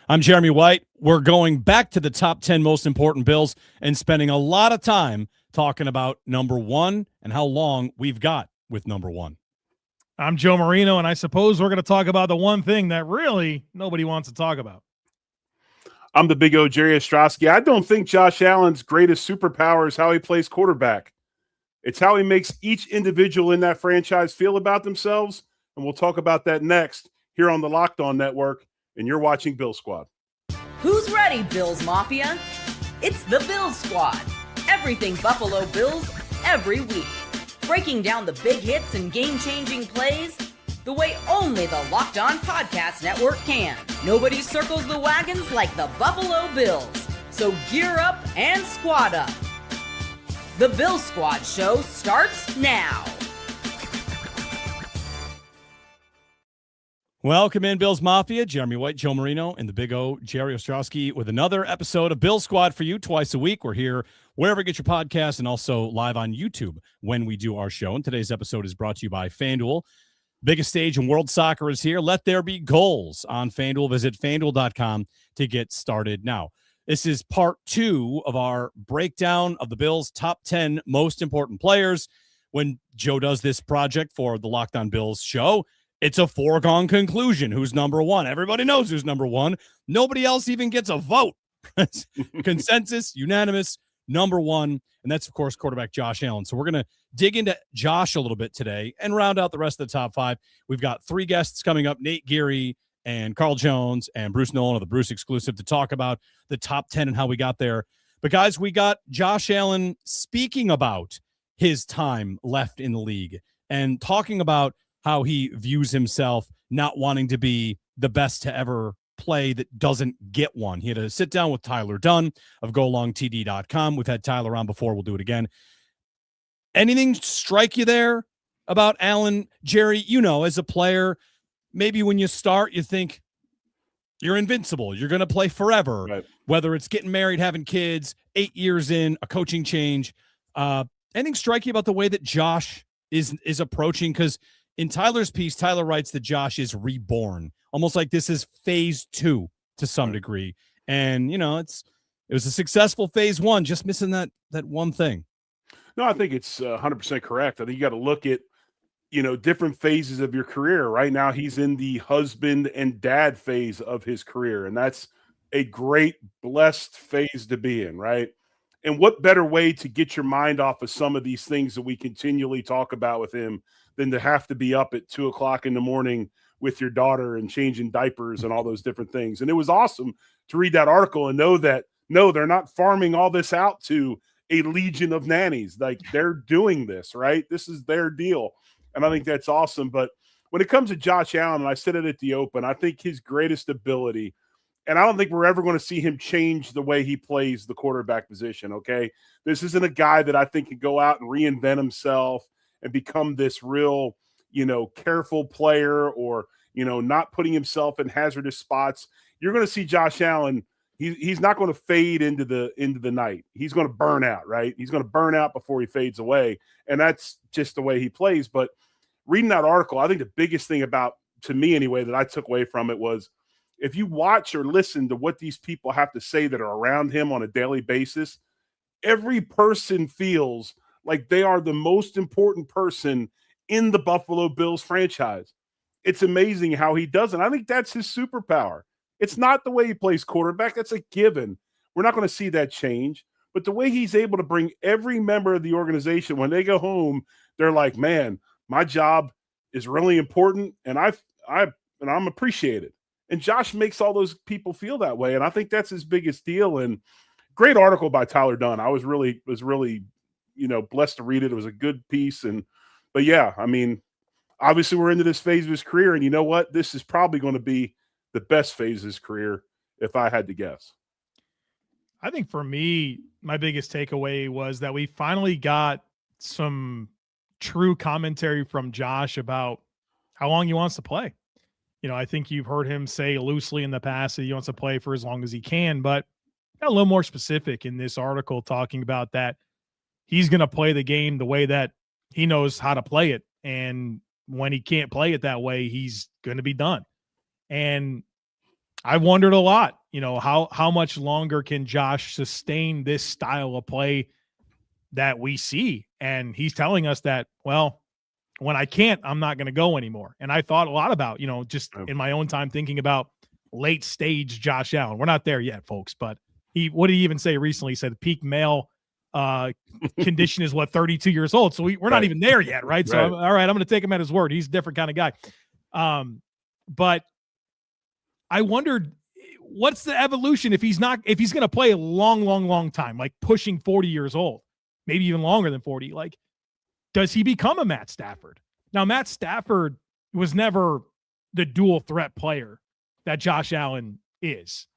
I'm Jeremy White. We're going back to the top 10 most important Bills and spending a lot of time talking about number one and how long we've got with number one. I'm Joe Marino, and I suppose we're going to talk about the one thing that really nobody wants to talk about. I'm the big O, Jerry Ostroski. I don't think Josh Allen's greatest superpower is how he plays quarterback. It's how he makes each individual in that franchise feel about themselves, and we'll talk about that next here on the Locked On Network, and you're watching Bill Squad. Who's ready, Bills Mafia? It's the Bills Squad. Everything Buffalo Bills, every week. Breaking down the big hits and game-changing plays the way only the Locked On Podcast Network can. Nobody circles the wagons like the Buffalo Bills. So gear up and squad up. The Bill Squad show starts now. Welcome in, Bills Mafia. Jeremy White, Joe Marino, and the big O, Jerry Ostroski, with another episode of Bill Squad for you twice a week. We're here wherever you get your podcasts and also live on YouTube when we do our show. And today's episode is brought to you by FanDuel. Biggest stage in world soccer is here. Let there be goals on FanDuel. Visit FanDuel.com to get started now. This is part 2 of our breakdown of the Bills' top 10 most important players. When Joe does this project for the Locked On Bills show, it's a foregone conclusion who's number one. Everybody knows who's number one. Nobody else even gets a vote. Consensus, unanimous, number one. And that's, of course, quarterback Josh Allen. So we're going to dig into Josh a little bit today and round out the rest of the top 5. We've got 3 guests coming up, Nate Geary and Carl Jones and Bruce Nolan of the Bruce Exclusive, to talk about the top 10 and how we got there. But, guys, we got Josh Allen speaking about his time left in the league and talking about how he views himself not wanting to be the best to ever play that doesn't get one. He had a sit down with Tyler Dunn of GoLongTD.com. We've had Tyler on before. We'll do it again. Anything strike you there about Allen? Jerry, you know, as a player, maybe when you start, you think you're invincible. You're going to play forever, right? Whether it's getting married, having kids, 8 years in, a coaching change. Anything strike you about the way that Josh is approaching? Because in Tyler's piece, Tyler writes that Josh is reborn, almost like this is phase 2 to some degree. And, you know, it was a successful phase 1, just missing that one thing. No, I think it's 100% correct. I think you got to look at, you know, different phases of your career. Right now, he's in the husband and dad phase of his career, and that's a great, blessed phase to be in, right? And what better way to get your mind off of some of these things that we continually talk about with him than to have to be up at 2 o'clock in the morning with your daughter and changing diapers and all those different things. And it was awesome to read that article and know that, no, they're not farming all this out to a legion of nannies. Like, they're doing this, right? This is their deal. And I think that's awesome. But when it comes to Josh Allen, and I said it at the open, I think his greatest ability, and I don't think we're ever going to see him change the way he plays the quarterback position, okay? This isn't a guy that I think can go out and reinvent himself and become this real, you know, careful player or, you know, not putting himself in hazardous spots. You're going to see Josh Allen. He's not going to fade into the night. He's going to burn out, right? He's going to burn out before he fades away. And that's just the way he plays. But reading that article, I think the biggest thing about, to me anyway, that I took away from it was, if you watch or listen to what these people have to say that are around him on a daily basis, every person feels like they are the most important person in the Buffalo Bills franchise. It's amazing how he does it. I think that's his superpower. It's not the way he plays quarterback. That's a given. We're not going to see that change. But the way he's able to bring every member of the organization, when they go home, they're like, man, my job is really important, and I'm appreciated. And Josh makes all those people feel that way, and I think that's his biggest deal. And great article by Tyler Dunn. I was really, you know, blessed to read it. It was a good piece. But yeah, I mean, obviously we're into this phase of his career, and you know what? This is probably going to be the best phase of his career, if I had to guess. I think for me, my biggest takeaway was that we finally got some true commentary from Josh about how long he wants to play. You know, I think you've heard him say loosely in the past that he wants to play for as long as he can, but got a little more specific in this article talking about that he's going to play the game the way that he knows how to play it. And when he can't play it that way, he's going to be done. And I wondered a lot, how much longer can Josh sustain this style of play that we see? And he's telling us that, well, when I can't, I'm not going to go anymore. And I thought a lot about, just in my own time thinking about late stage Josh Allen. We're not there yet, folks, but what did he even say recently? He said peak male condition is 32 years old. So we're not even there yet. Right. So all right, I'm going to take him at his word. He's a different kind of guy. But I wondered, what's the evolution if he's going to play a long time, like pushing 40 years old, maybe even longer than 40, like, does he become a Matt Stafford? Now, Matt Stafford was never the dual threat player that Josh Allen is.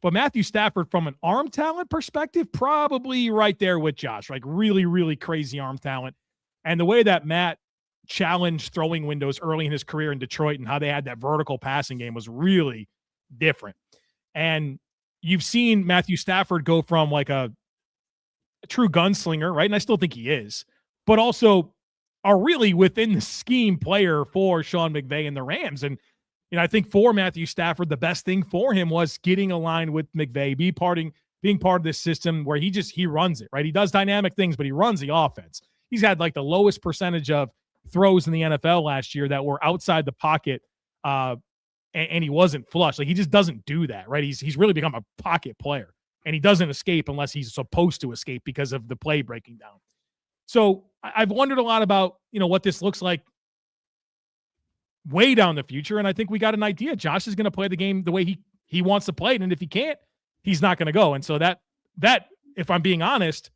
But Matthew Stafford, from an arm talent perspective, probably right there with Josh, like really, really crazy arm talent. And the way that Matt challenged throwing windows early in his career in Detroit and how they had that vertical passing game was really different. And you've seen Matthew Stafford go from like a true gunslinger, right? And I still think he is, but also are really within the scheme player for Sean McVay and the Rams. And, I think for Matthew Stafford, the best thing for him was getting aligned with McVay, being part of this system where he runs it, right? He does dynamic things, but he runs the offense. He's had like the lowest percentage of throws in the NFL last year that were outside the pocket, and he wasn't flush. Like, he just doesn't do that, right? He's really become a pocket player, and he doesn't escape unless he's supposed to escape because of the play breaking down. So I've wondered a lot about, what this looks like way down the future. And I think we got an idea. Josh is going to play the game the way he wants to play it. And if he can't, he's not going to go. And so that, if I'm being honest,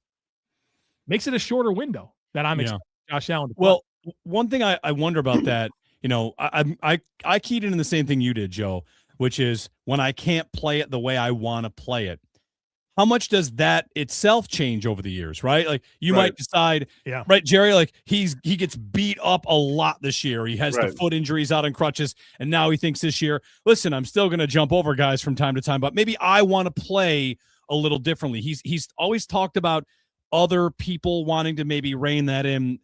makes it a shorter window that I'm expecting Josh Allen to play. Well, one thing I wonder about that, I keyed in the same thing you did, Joe, which is when I can't play it the way I want to play it. How much does that itself change over the years, right? Like you might decide, right, Jerry, like he gets beat up a lot this year. He has the foot injuries out on crutches, and now he thinks this year, listen, I'm still going to jump over guys from time to time, but maybe I want to play a little differently. He's always talked about other people wanting to maybe rein that in.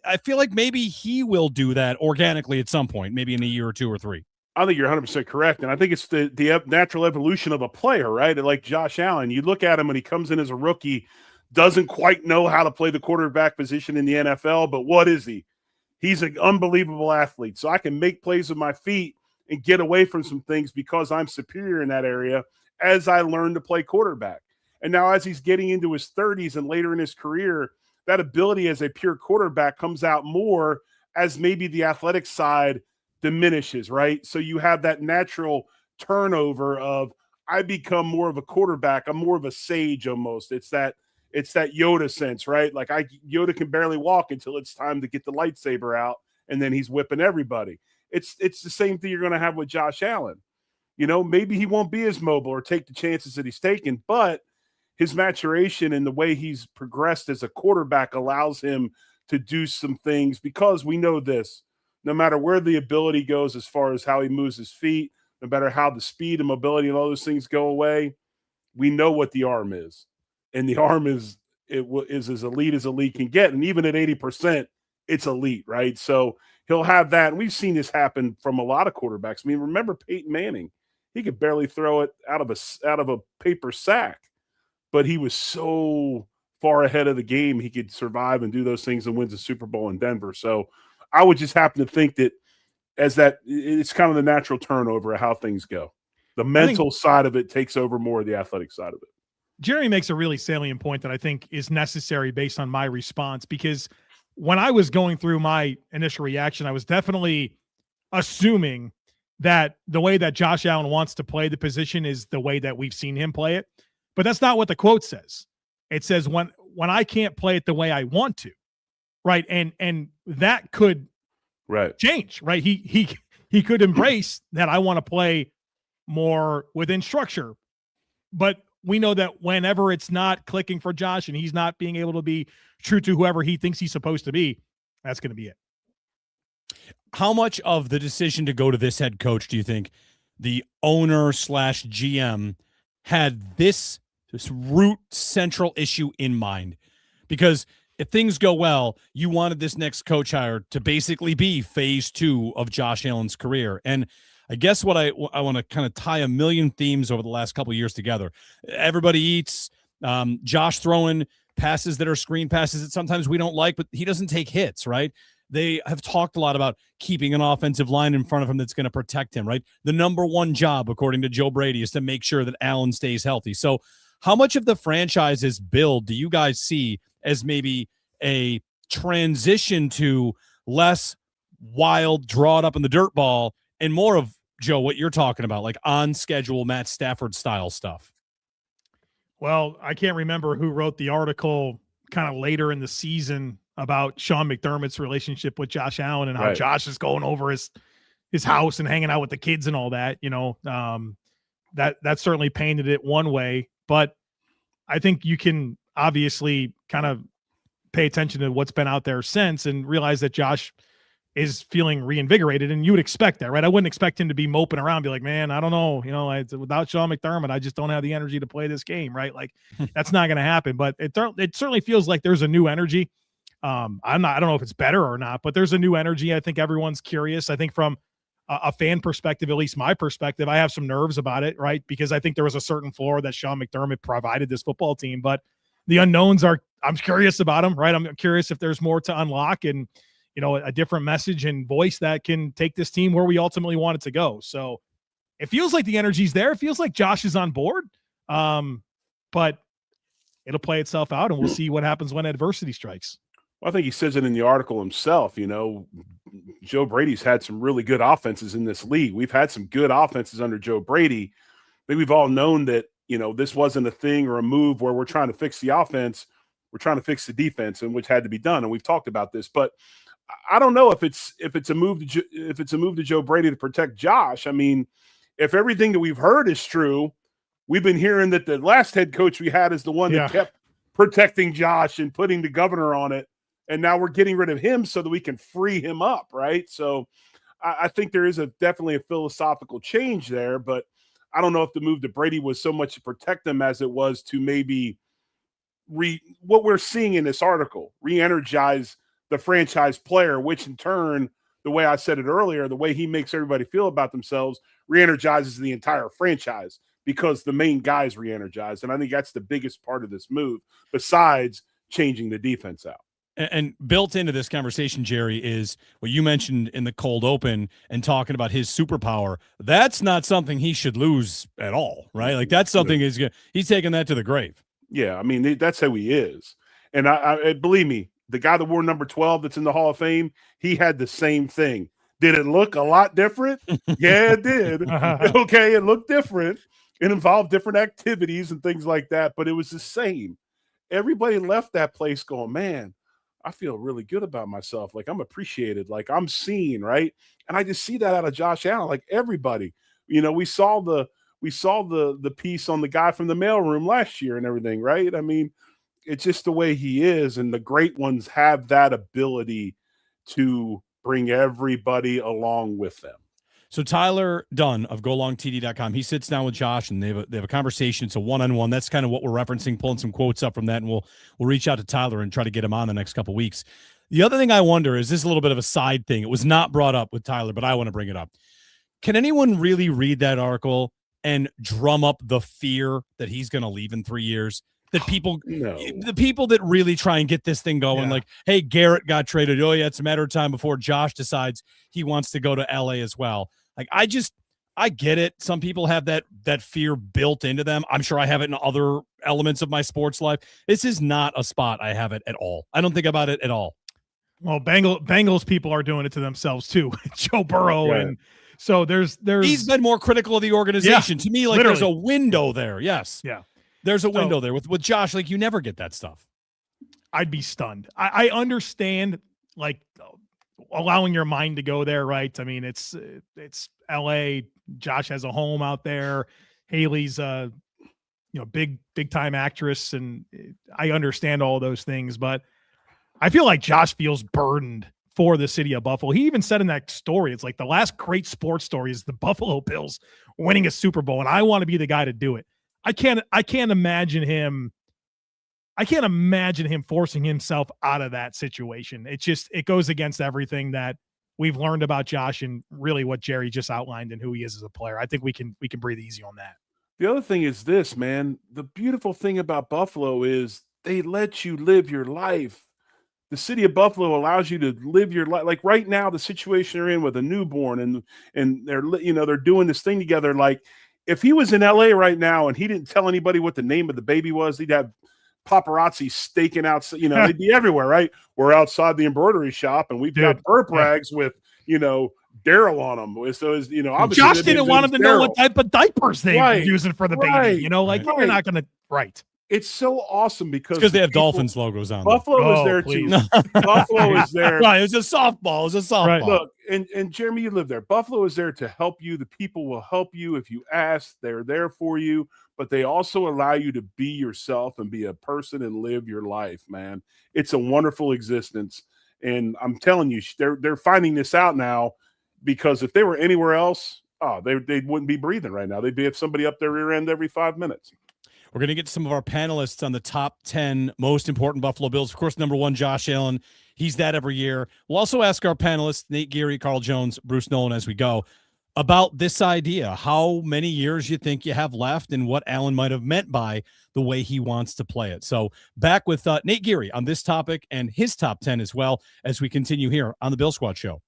I feel like maybe he will do that organically at some point, maybe in a year or two or three. I think you're 100% correct. And I think it's the natural evolution of a player, right? Like Josh Allen, you look at him when he comes in as a rookie, doesn't quite know how to play the quarterback position in the NFL, but what is he? He's an unbelievable athlete. So I can make plays with my feet and get away from some things because I'm superior in that area as I learn to play quarterback. And now as he's getting into his 30s and later in his career, that ability as a pure quarterback comes out more as maybe the athletic side diminishes, right? So you have that natural turnover of I become more of a quarterback. I'm more of a sage almost. It's that Yoda sense, right? Like Yoda can barely walk until it's time to get the lightsaber out, and then he's whipping everybody. It's the same thing you're going to have with Josh Allen. Maybe he won't be as mobile or take the chances that he's taken, but his maturation and the way he's progressed as a quarterback allows him to do some things because we know this. No matter where the ability goes as far as how he moves his feet, no matter how the speed and mobility and all those things go away, we know what the arm is. And the arm is as elite can get. And even at 80%, it's elite, right? So he'll have that. And we've seen this happen from a lot of quarterbacks. I mean, remember Peyton Manning? He could barely throw it out of a paper sack, but he was so far ahead of the game, he could survive and do those things and wins a Super Bowl in Denver. So I would just happen to think that it's kind of the natural turnover of how things go. The mental side of it takes over more of the athletic side of it. Jerry makes a really salient point that I think is necessary based on my response, because when I was going through my initial reaction, I was definitely assuming that the way that Josh Allen wants to play the position is the way that we've seen him play it. But that's not what the quote says. It says when I can't play it the way I want to. Right. And that could change, right? He could embrace that I want to play more within structure. But we know that whenever it's not clicking for Josh and he's not being able to be true to whoever he thinks he's supposed to be, that's going to be it. How much of the decision to go to this head coach do you think the owner / GM had this root central issue in mind? Because if things go well, you wanted this next coach hire to basically be phase 2 of Josh Allen's career. And I guess what I want to kind of tie a million themes over the last couple of years together. Everybody eats. Josh throwing passes that are screen passes that sometimes we don't like, but he doesn't take hits, right? They have talked a lot about keeping an offensive line in front of him that's going to protect him, right? The number one job, according to Joe Brady, is to make sure that Allen stays healthy. So how much of the franchise's build do you guys see as maybe a transition to less wild, draw it up in the dirt ball and more of, Joe, what you're talking about, like on schedule Matt Stafford style stuff? Well, I can't remember who wrote the article kind of later in the season about Sean McDermott's relationship with Josh Allen and how Josh is going over his house and hanging out with the kids and all that, that certainly painted it one way, but I think you can obviously kind of pay attention to what's been out there since and realize that Josh is feeling reinvigorated, and you would expect that, right? I wouldn't expect him to be moping around, be like, man, I don't know, without Sean McDermott, I just don't have the energy to play this game, right? Like that's not going to happen, but it certainly feels like there's a new energy. I don't know if it's better or not, but there's a new energy. I think everyone's curious. I think from a fan perspective, at least my perspective, I have some nerves about it, right? Because I think there was a certain floor that Sean McDermott provided this football team, but the unknowns I'm curious about them, right? I'm curious if there's more to unlock and, a different message and voice that can take this team where we ultimately want it to go. So it feels like the energy's there. It feels like Josh is on board. But it'll play itself out and we'll see what happens when adversity strikes. Well, I think he says it in the article himself. Joe Brady's had some really good offenses in this league. We've had some good offenses under Joe Brady. I think we've all known that, this wasn't a thing or a move where we're trying to fix the offense. We're trying to fix the defense, and which had to be done. And we've talked about this, but I don't know if it's a move to Joe Brady to protect Josh. I mean, if everything that we've heard is true, we've been hearing that the last head coach we had is the one that kept protecting Josh and putting the governor on it. And now we're getting rid of him so that we can free him up, right? So I think there is definitely a philosophical change there, but I don't know if the move to Brady was so much to protect them as it was to maybe what we're seeing in this article, re-energize the franchise player, which in turn, the way I said it earlier, the way he makes everybody feel about themselves, re-energizes the entire franchise because the main guys re-energized. And I think that's the biggest part of this move, besides changing the defense out. And built into this conversation, Jerry, is what you mentioned in the cold open and talking about his superpower. That's not something he should lose at all, right? Like that's something he's taking that to the grave. Yeah, I mean, that's how he is. And I believe me, the guy that wore number 12 that's in the Hall of Fame, he had the same thing. Did it look a lot different? Yeah, it did. Okay, it looked different. It involved different activities and things like that, but it was the same. Everybody left that place going, man, I feel really good about myself. Like I'm appreciated, like I'm seen, right? And I just see that out of Josh Allen, like everybody. We saw the piece on the guy from the mailroom last year and everything, right? I mean, it's just the way he is, and the great ones have that ability to bring everybody along with them. So Tyler Dunn of golongtd.com, he sits down with Josh and they have a conversation. It's a one-on-one. That's kind of what we're referencing, pulling some quotes up from that, and we'll reach out to Tyler and try to get him on the next couple of weeks. The other thing I wonder is, this is a little bit of a side thing. It was not brought up with Tyler, but I want to bring it up. Can anyone really read that article and drum up the fear that he's going to leave in 3 years? That the people that really try and get this thing going, like, hey, Garrett got traded. Oh, yeah, it's a matter of time before Josh decides he wants to go to LA as well. Like, I get it. Some people have that fear built into them. I'm sure I have it in other elements of my sports life. This is not a spot I have it at all. I don't think about it at all. Well, Bengals people are doing it to themselves too. Joe Burrow. And so there's he's been more critical of the organization. To me, like literally. There's a window there. Yes. Yeah. There's a window there with Josh. Like you never get that stuff. I'd be stunned. I understand like allowing your mind to go there, right? I mean, it's LA. Josh has a home out there. Haley's big time actress, and I understand all those things, but I feel like Josh feels burdened for the city of Buffalo. He even said in that story, it's like the last great sports story is the Buffalo Bills winning a Super Bowl, and I want to be the guy to do it. I can't imagine him forcing himself out of that situation. It goes against everything that we've learned about Josh and really what Jerry just outlined and who he is as a player. I think we can breathe easy on that. The other thing is this, man. The beautiful thing about Buffalo is they let you live your life. The city of Buffalo allows you to live your life. Like right now, the situation they're in with a newborn and they're doing this thing together. Like if he was in LA right now and he didn't tell anybody what the name of the baby was, he'd have paparazzi staking out, they'd be everywhere, right? We're outside the embroidery shop and we've got burp rags with, Daryl on them. So, obviously Josh didn't want him to know what type of diapers they were using for the baby. You're not going to, right. It's so awesome because they have Dolphins logos on. Buffalo is there too. Buffalo is there. Right, it was a softball. It was a softball. Right. Look, and Jeremy, you live there. Buffalo is there to help you. The people will help you if you ask. They're there for you, but they also allow you to be yourself and be a person and live your life, man. It's a wonderful existence, and I'm telling you, they're finding this out now because if they were anywhere else, they wouldn't be breathing right now. They'd have somebody up their rear end every 5 minutes. We're going to get to some of our panelists on the top 10 most important Buffalo Bills. Of course, number one, Josh Allen. He's that every year. We'll also ask our panelists, Nate Geary, Carl Jones, Bruce Nolan, as we go, about this idea, how many years you think you have left and what Allen might have meant by the way he wants to play it. So back with Nate Geary on this topic and his top 10 as well as we continue here on the Bill Squad Show.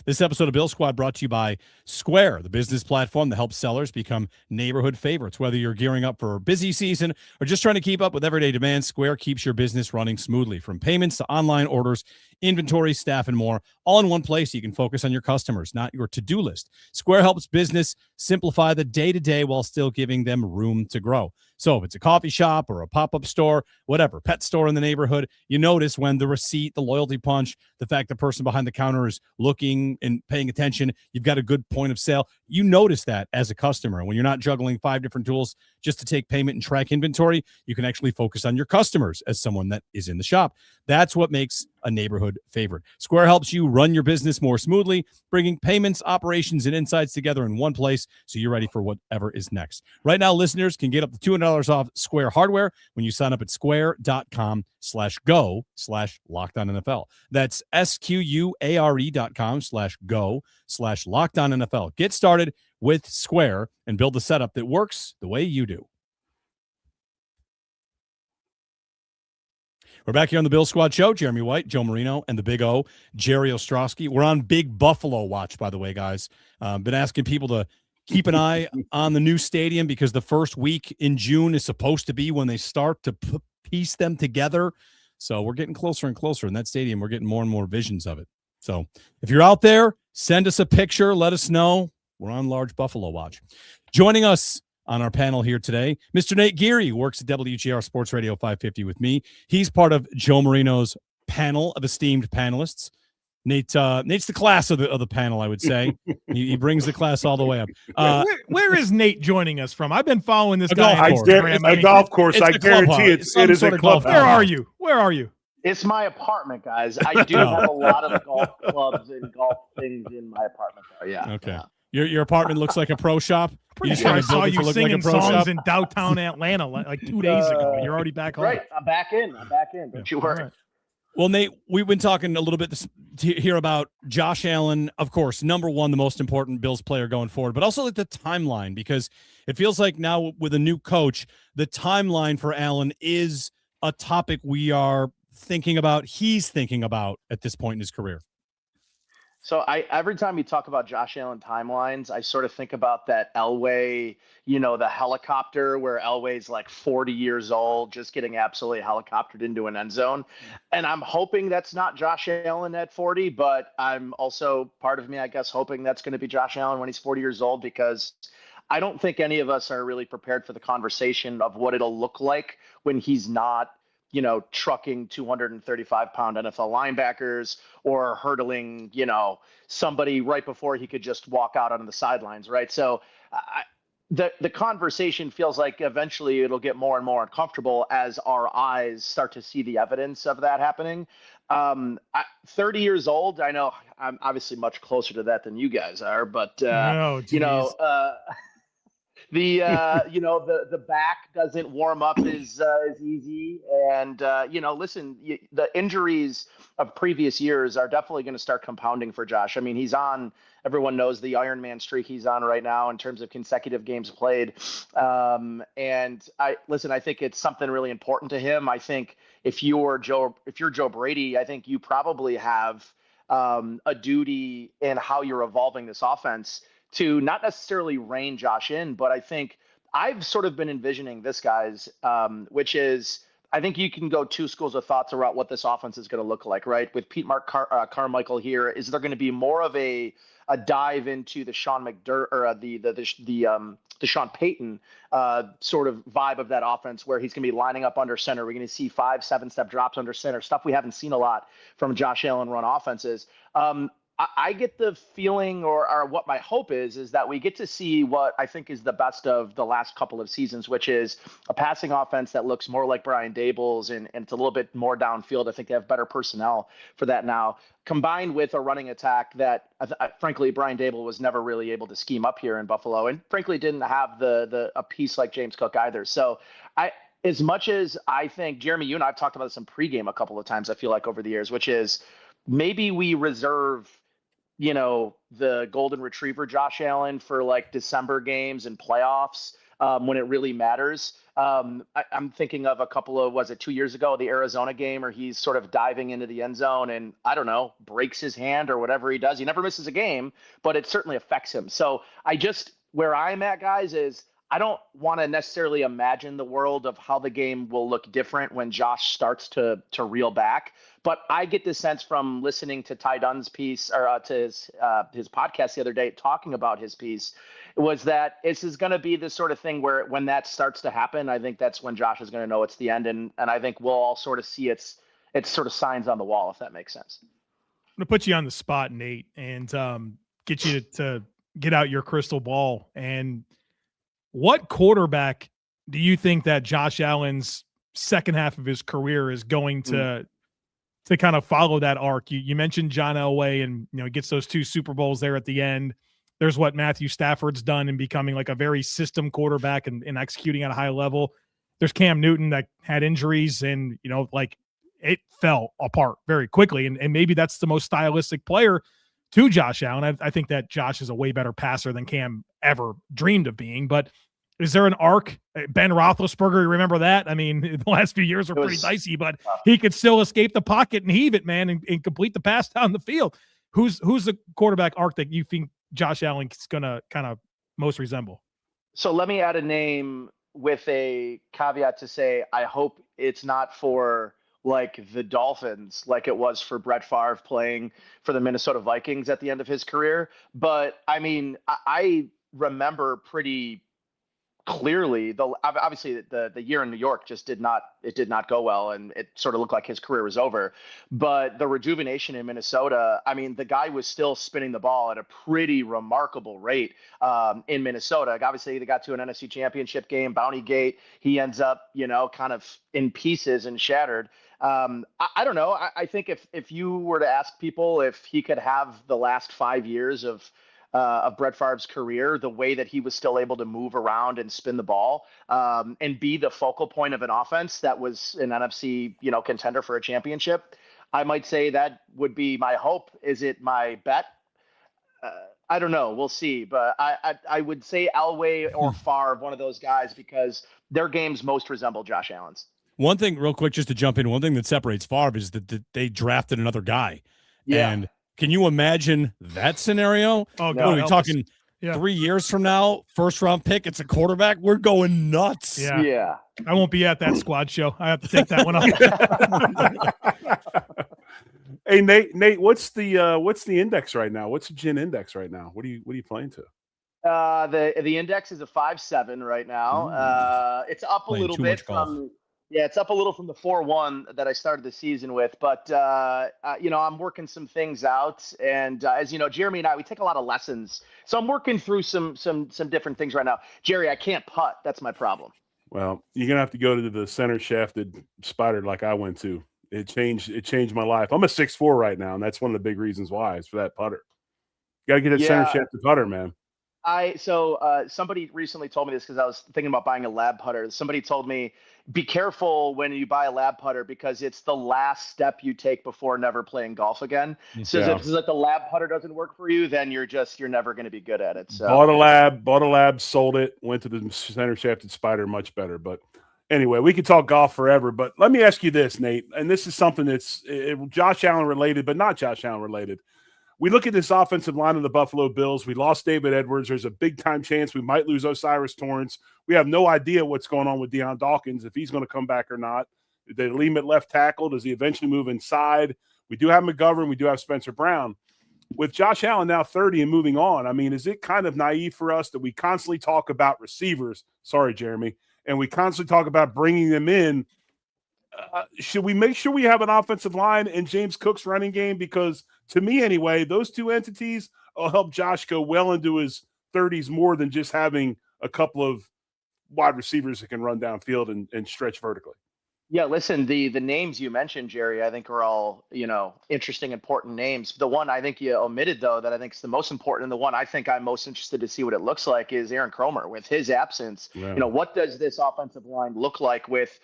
This episode of Bill Squad brought to you by Square, the business platform that helps sellers become neighborhood favorites. Whether you're gearing up for a busy season or just trying to keep up with everyday demands, Square keeps your business running smoothly. From payments to online orders, inventory, staff, and more, all in one place. You can focus on your customers, not your to-do list. Square helps business simplify the day-to-day while still giving them room to grow. So if it's a coffee shop or a pop-up store, whatever, pet store in the neighborhood, you notice when the receipt, the loyalty punch, the fact the person behind the counter is looking and paying attention, you've got a good point of sale. You notice that as a customer. When you're not juggling 5 different tools just to take payment and track inventory, you can actually focus on your customers as someone that is in the shop. That's what makes a neighborhood favorite. Square helps you run your business more smoothly, bringing payments, operations, and insights together in one place so you're ready for whatever is next. Right now, listeners can get up to $200 off Square hardware when you sign up at square.com/go/LockedOnNFL. That's SQUARE.com/go/LockedOnNFL. Get started with Square and build a setup that works the way you do. We're back here on the Bill Squad Show. Jeremy White, Joe Marino, and the Big O, Jerry Ostroski. We're on Big Buffalo watch, by the way, guys. Been asking people to keep an eye on the new stadium because the first week in June is supposed to be when they start to piece them together. So we're getting closer and closer in that stadium. We're getting more and more visions of it. So if you're out there, send us a picture. Let us know. We're on large Buffalo watch. Joining us on our panel here today, Mr. Nate Geary, who works at WGR Sports Radio 550 with me. He's part of Joe Marino's panel of esteemed panelists. Nate's the class of the panel, I would say. he brings the class all the way up. Where is Nate joining us from? I've been following this guy on Instagram. A golf course. I guarantee it is a club. Where are you? Where are you? It's my apartment, guys. I do have a lot of golf clubs and golf things in my apartment. Yeah. Okay. Yeah. Your apartment looks like a pro shop. Pretty sure I saw you singing songs in downtown Atlanta like 2 days ago. You're already back home. Right. I'm back in. Don't you worry. Right. Well, Nate, we've been talking a little bit here about Josh Allen, of course, number one, the most important Bills player going forward, but also like the timeline, because it feels like now with a new coach, the timeline for Allen is a topic we are thinking about, he's thinking about at this point in his career. So every time you talk about Josh Allen timelines, I sort of think about that Elway, the helicopter where Elway's like 40 years old, just getting absolutely helicoptered into an end zone. And I'm hoping that's not Josh Allen at 40, but I'm also, part of me, I guess, hoping that's going to be Josh Allen when he's 40 years old, because I don't think any of us are really prepared for the conversation of what it'll look like when he's not, trucking 235-pound NFL linebackers or hurdling, somebody right before he could just walk out on the sidelines, right? So the conversation feels like eventually it'll get more and more uncomfortable as our eyes start to see the evidence of that happening. 30 years old, I know I'm obviously much closer to that than you guys are, but, The back doesn't warm up as easy, and listen, the injuries of previous years are definitely going to start compounding for Josh. I mean, he's on. Everyone knows the Iron Man streak he's on right now in terms of consecutive games played, and I think it's something really important to him. I think if you're Joe Brady, I think you probably have a duty in how you're evolving this offense to not necessarily rein Josh in, but I think I've sort of been envisioning this, guys, which is I think you can go two schools of thoughts about what this offense is going to look like, right? With Pete Carmichael here, is there going to be more of a dive into the Sean McDermott or the Sean Payton sort of vibe of that offense where he's going to be lining up under center? We're going to see 5-7 step drops under center, stuff we haven't seen a lot from Josh Allen run offenses. I get the feeling or what my hope is that we get to see what I think is the best of the last couple of seasons, which is a passing offense that looks more like Brian Daboll's and it's a little bit more downfield. I think they have better personnel for that now, combined with a running attack that frankly, Brian Daboll was never really able to scheme up here in Buffalo and frankly didn't have a piece like James Cook either. So as much as I think, Jeremy, you and I have talked about this in pregame a couple of times, I feel like over the years, which is maybe we reserve the golden retriever Josh Allen for like December games and playoffs when it really matters. I'm thinking of a couple of, was it 2 years ago, the Arizona game, where he's sort of diving into the end zone and I don't know, breaks his hand or whatever he does. He never misses a game, but it certainly affects him. So where I'm at, guys, is I don't want to necessarily imagine the world of how the game will look different when Josh starts to reel back. But I get the sense from listening to Ty Dunn's piece or to his podcast the other day, talking about his piece, was that this is going to be the sort of thing where when that starts to happen, I think that's when Josh is going to know it's the end. And I think we'll all sort of see its sort of signs on the wall, if that makes sense. I'm going to put you on the spot, Nate, and get you to get out your crystal ball. And what quarterback do you think that Josh Allen's second half of his career is going to kind of follow that arc? You mentioned John Elway, and he gets those 2 Super Bowls there at the end. There's what Matthew Stafford's done in becoming like a very system quarterback and executing at a high level. There's Cam Newton that had injuries and it fell apart very quickly. And maybe that's the most stylistic player to Josh Allen. I think that Josh is a way better passer than Cam ever dreamed of being. But is there an arc? Ben Roethlisberger, you remember that? I mean, the last few years were pretty dicey, but he could still escape the pocket and heave it, man, and complete the pass down the field. Who's the quarterback arc that you think Josh Allen is going to kind of most resemble? So let me add a name with a caveat to say, I hope it's not for like the Dolphins, like it was for Brett Favre playing for the Minnesota Vikings at the end of his career. But I mean, I remember pretty clearly obviously the year in New York did not go well, and it sort of looked like his career was over. But the rejuvenation in Minnesota, I mean, the guy was still spinning the ball at a pretty remarkable rate in Minnesota. Obviously, they got to an NFC Championship game, Bounty Gate. He ends up, kind of in pieces and shattered. I don't know. I think if you were to ask people if he could have the last 5 years of Brett Favre's career, the way that he was still able to move around and spin the ball and be the focal point of an offense that was an NFC, contender for a championship, I might say that would be my hope. Is it my bet? I don't know. We'll see. But I would say Elway or Favre, one of those guys, because their games most resemble Josh Allen's. One thing, real quick, just to jump in, one thing that separates Favre is that they drafted another guy. Yeah. And can you imagine that scenario? Oh, God. What are we talking 3 years from now? First round pick, it's a quarterback. We're going nuts. Yeah. I won't be at that squad show. I have to take that one off. Hey, Nate, what's the index right now? What's the gin index right now? What are you playing to? The index is a 5.7 right now. It's up a little bit from. Yeah, it's up a little from the 4.1 that I started the season with, but I'm working some things out, and as you know, Jeremy and I, we take a lot of lessons, so I'm working through some different things right now. Jerry, I can't putt. That's my problem. Well, you're gonna have to go to the center shafted spider like I went to. It changed my life. I'm a 6'4" right now, and that's one of the big reasons why is for that putter. Got to get that center shafted putter, man. Somebody recently told me this because I was thinking about buying a lab putter. Somebody told me, be careful when you buy a lab putter because it's the last step you take before never playing golf again. So Yeah. if the lab putter doesn't work for you, then you're never going to be good at it. So Bought a lab, sold it, went to the center shafted spider, much better. But anyway, we could talk golf forever. But let me ask you this, Nate, and this is something that's Josh Allen related, but not Josh Allen related. We look at this offensive line of the Buffalo Bills. We lost David Edwards. There's a big-time chance we might lose Osiris Torrance. We have no idea what's going on with Dion Dawkins, if he's going to come back or not. Did they leave him at left tackle? Does he eventually move inside? We do have McGovern. We do have Spencer Brown. With Josh Allen now 30 and moving on, I mean, is it kind of naive for us that we constantly talk about receivers? Sorry, Jeremy. And we constantly talk about bringing them in. Should we make sure we have an offensive line and James Cook's running game? Because to me anyway, those two entities will help Josh go well into his 30s more than just having a couple of wide receivers that can run downfield and stretch vertically. Yeah, listen, the names you mentioned, Jerry, I think are all, interesting, important names. The one I think you omitted, though, that I think is the most important, and the one I think I'm most interested to see what it looks like is Aaron Cromer. With his absence, Yeah. What does this offensive line look like with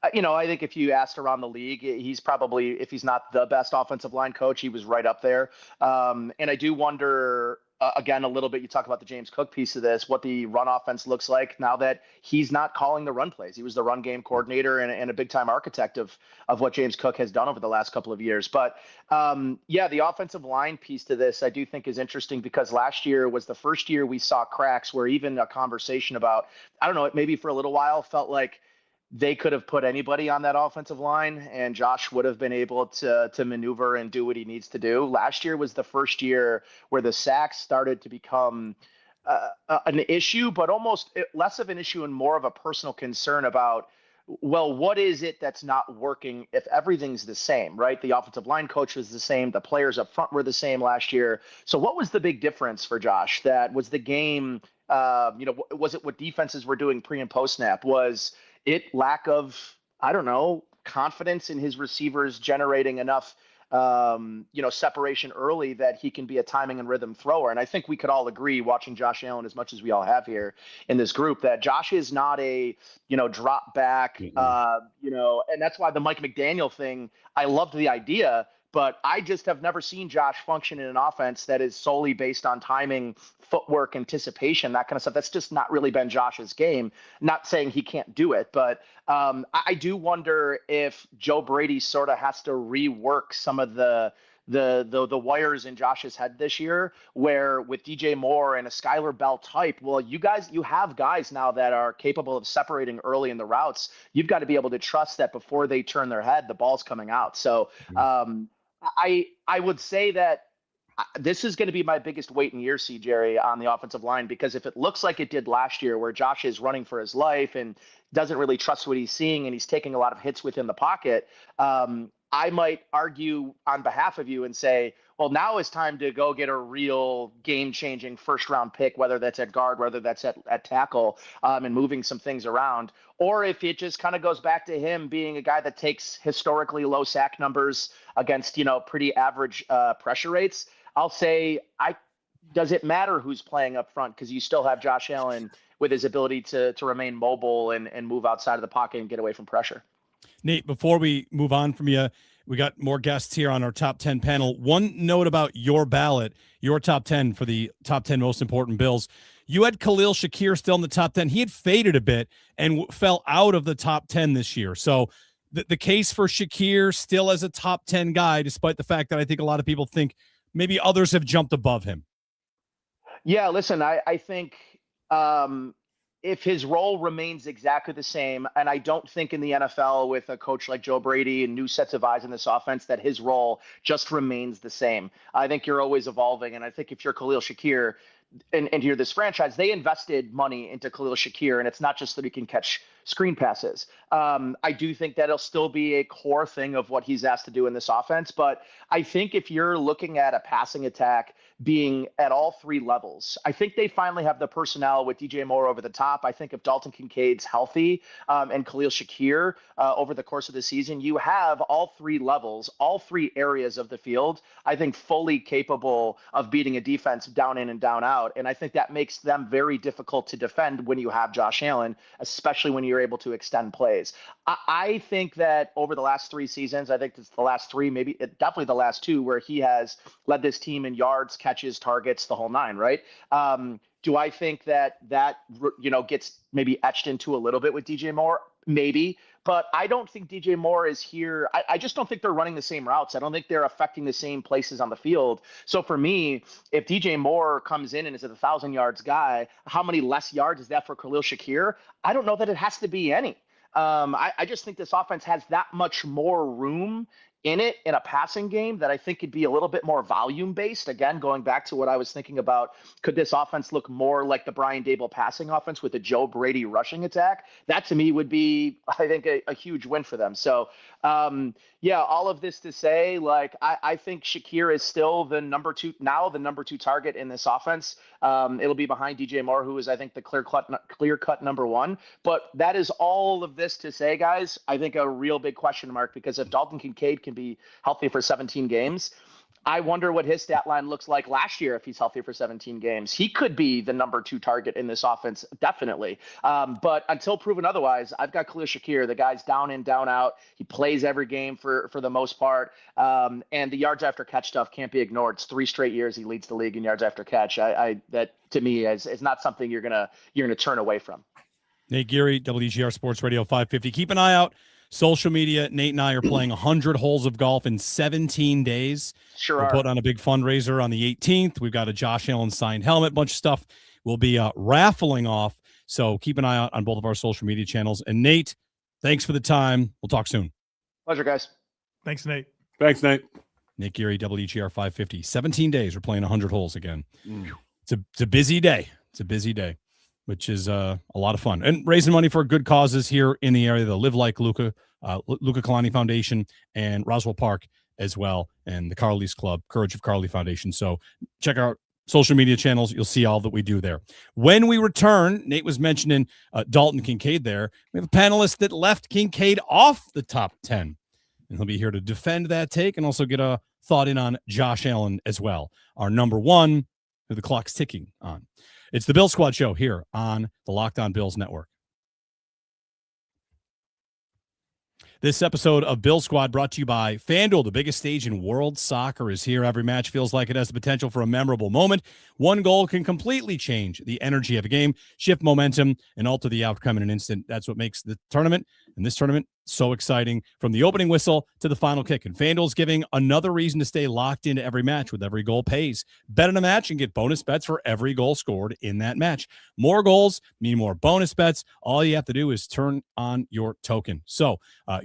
I think if you asked around the league, he's probably, if he's not the best offensive line coach, he was right up there. And I do wonder, again, a little bit, you talk about the James Cook piece of this, what the run offense looks like now that he's not calling the run plays. He was the run game coordinator and a big time architect of what James Cook has done over the last couple of years. But the offensive line piece to this, I do think is interesting because last year was the first year we saw cracks where even a conversation about, I don't know, maybe for a little while felt like they could have put anybody on that offensive line and Josh would have been able to maneuver and do what he needs to do. Last year was the first year where the sacks started to become an issue, but almost less of an issue and more of a personal concern about, well, what is it that's not working if everything's the same, right? The offensive line coach was the same. The players up front were the same last year. So what was the big difference for Josh? That was the game, was it what defenses were doing pre and post snap? Was it lack of, confidence in his receivers generating enough, separation early that he can be a timing and rhythm thrower? And I think we could all agree, watching Josh Allen as much as we all have here in this group, that Josh is not a, drop back, and that's why the Mike McDaniel thing, I loved the idea, but I just have never seen Josh function in an offense that is solely based on timing, footwork, anticipation, that kind of stuff. That's just not really been Josh's game. Not saying he can't do it, but I do wonder if Joe Brady sort of has to rework some of the wires in Josh's head this year, where with DJ Moore and a Skylar Bell type, well, you have guys now that are capable of separating early in the routes. You've got to be able to trust that before they turn their head, the ball's coming out. So I would say that this is going to be my biggest wait and year, Jerry, on the offensive line, because if it looks like it did last year where Josh is running for his life and doesn't really trust what he's seeing and he's taking a lot of hits within the pocket, I might argue on behalf of you and say, well, now it's time to go get a real game-changing first-round pick, whether that's at guard, whether that's at tackle, and moving some things around. Or if it just kind of goes back to him being a guy that takes historically low sack numbers against, pretty average pressure rates, I'll say, does it matter who's playing up front? Because you still have Josh Allen with his ability to remain mobile and move outside of the pocket and get away from pressure. Nate, before we move on from you, we got more guests here on our top 10 panel. One note about your ballot, your top 10 for the top 10 most important Bills. You had Khalil Shakir still in the top 10. He had faded a bit and fell out of the top 10 this year. So the case for Shakir still as a top 10 guy, despite the fact that I think a lot of people think maybe others have jumped above him. Yeah, listen, I think if his role remains exactly the same, and I don't think in the NFL with a coach like Joe Brady and new sets of eyes in this offense that his role just remains the same. I think you're always evolving, and I think if you're Khalil Shakir and you're this franchise, they invested money into Khalil Shakir, and it's not just that he can catch screen passes. I do think that'll still be a core thing of what he's asked to do in this offense, but I think if you're looking at a passing attack being at all three levels, I think they finally have the personnel with DJ Moore over the top. I think if Dalton Kincaid's healthy and Khalil Shakir over the course of the season, you have all three levels, all three areas of the field, I think fully capable of beating a defense down in and down out. out. And I think that makes them very difficult to defend when you have Josh Allen, especially when you're able to extend plays. I think that over the last 3 seasons, I think it's the last 3, maybe definitely the last 2, where he has led this team in yards, catches, targets, the whole 9, right? Do I think that gets maybe etched into a little bit with DJ Moore? Maybe. But I don't think DJ Moore is here. I just don't think they're running the same routes. I don't think they're affecting the same places on the field. So for me, if DJ Moore comes in and is a 1,000 yards guy, how many less yards is that for Khalil Shakir? I don't know that it has to be any. I just think this offense has that much more room in it in a passing game that I think could be a little bit more volume based. Again, going back to what I was thinking about, could this offense look more like the Brian Dable passing offense with a Joe Brady rushing attack? That to me would be, I think, a huge win for them. So all of this to say, I think Shakir is still the number 2 target in this offense. It'll be behind DJ Moore, who is, I think, the clear cut number 1. But that is all of this to say, guys, I think a real big question mark, because if Dalton Kincaid can be healthy for 17 games, I wonder what his stat line looks like last year if he's healthy for 17 games. He could be the number 2 target in this offense, definitely. But until proven otherwise, I've got Khalil Shakir. The guy's down in, down out. He plays every game for the most part. And the yards after catch stuff can't be ignored. It's 3 straight years he leads the league in yards after catch. That to me is not something you're gonna turn away from. Nate Geary, WGR Sports Radio 550. Keep an eye out. Social media. Nate and I are playing 100 holes of golf in 17 days. Sure. We'll put on a big fundraiser on the 18th. We've got a Josh Allen signed helmet, bunch of stuff we'll be raffling off. So keep an eye out on both of our social media channels. And Nate, thanks for the time. We'll talk soon. Pleasure, guys. Thanks, Nate. Thanks, Nate. Nate Geary, WGR 550. 17 days. We're playing 100 holes again. It's a busy day. It's a busy day, which is a lot of fun. And raising money for good causes here in the area, the Live Like Luca Kalani Foundation, and Roswell Park as well, and the Carly's Club, Courage of Carly Foundation. So check out social media channels. You'll see all that we do there. When we return, Nate was mentioning Dalton Kincaid there. We have a panelist that left Kincaid off the top 10. And he'll be here to defend that take and also get a thought in on Josh Allen as well. Our number 1, who the clock's ticking on. It's the Bill Squad Show here on the Locked On Bills Network. This episode of Bill Squad brought to you by FanDuel. The biggest stage in world soccer is here. Every match feels like it has the potential for a memorable moment. One goal can completely change the energy of a game, shift momentum, and alter the outcome in an instant. That's what makes the tournament, and this tournament, so exciting. From the opening whistle to the final kick. And FanDuel's giving another reason to stay locked into every match with every goal pays. Bet on a match and get bonus bets for every goal scored in that match. More goals mean more bonus bets. All you have to do is turn on your token. So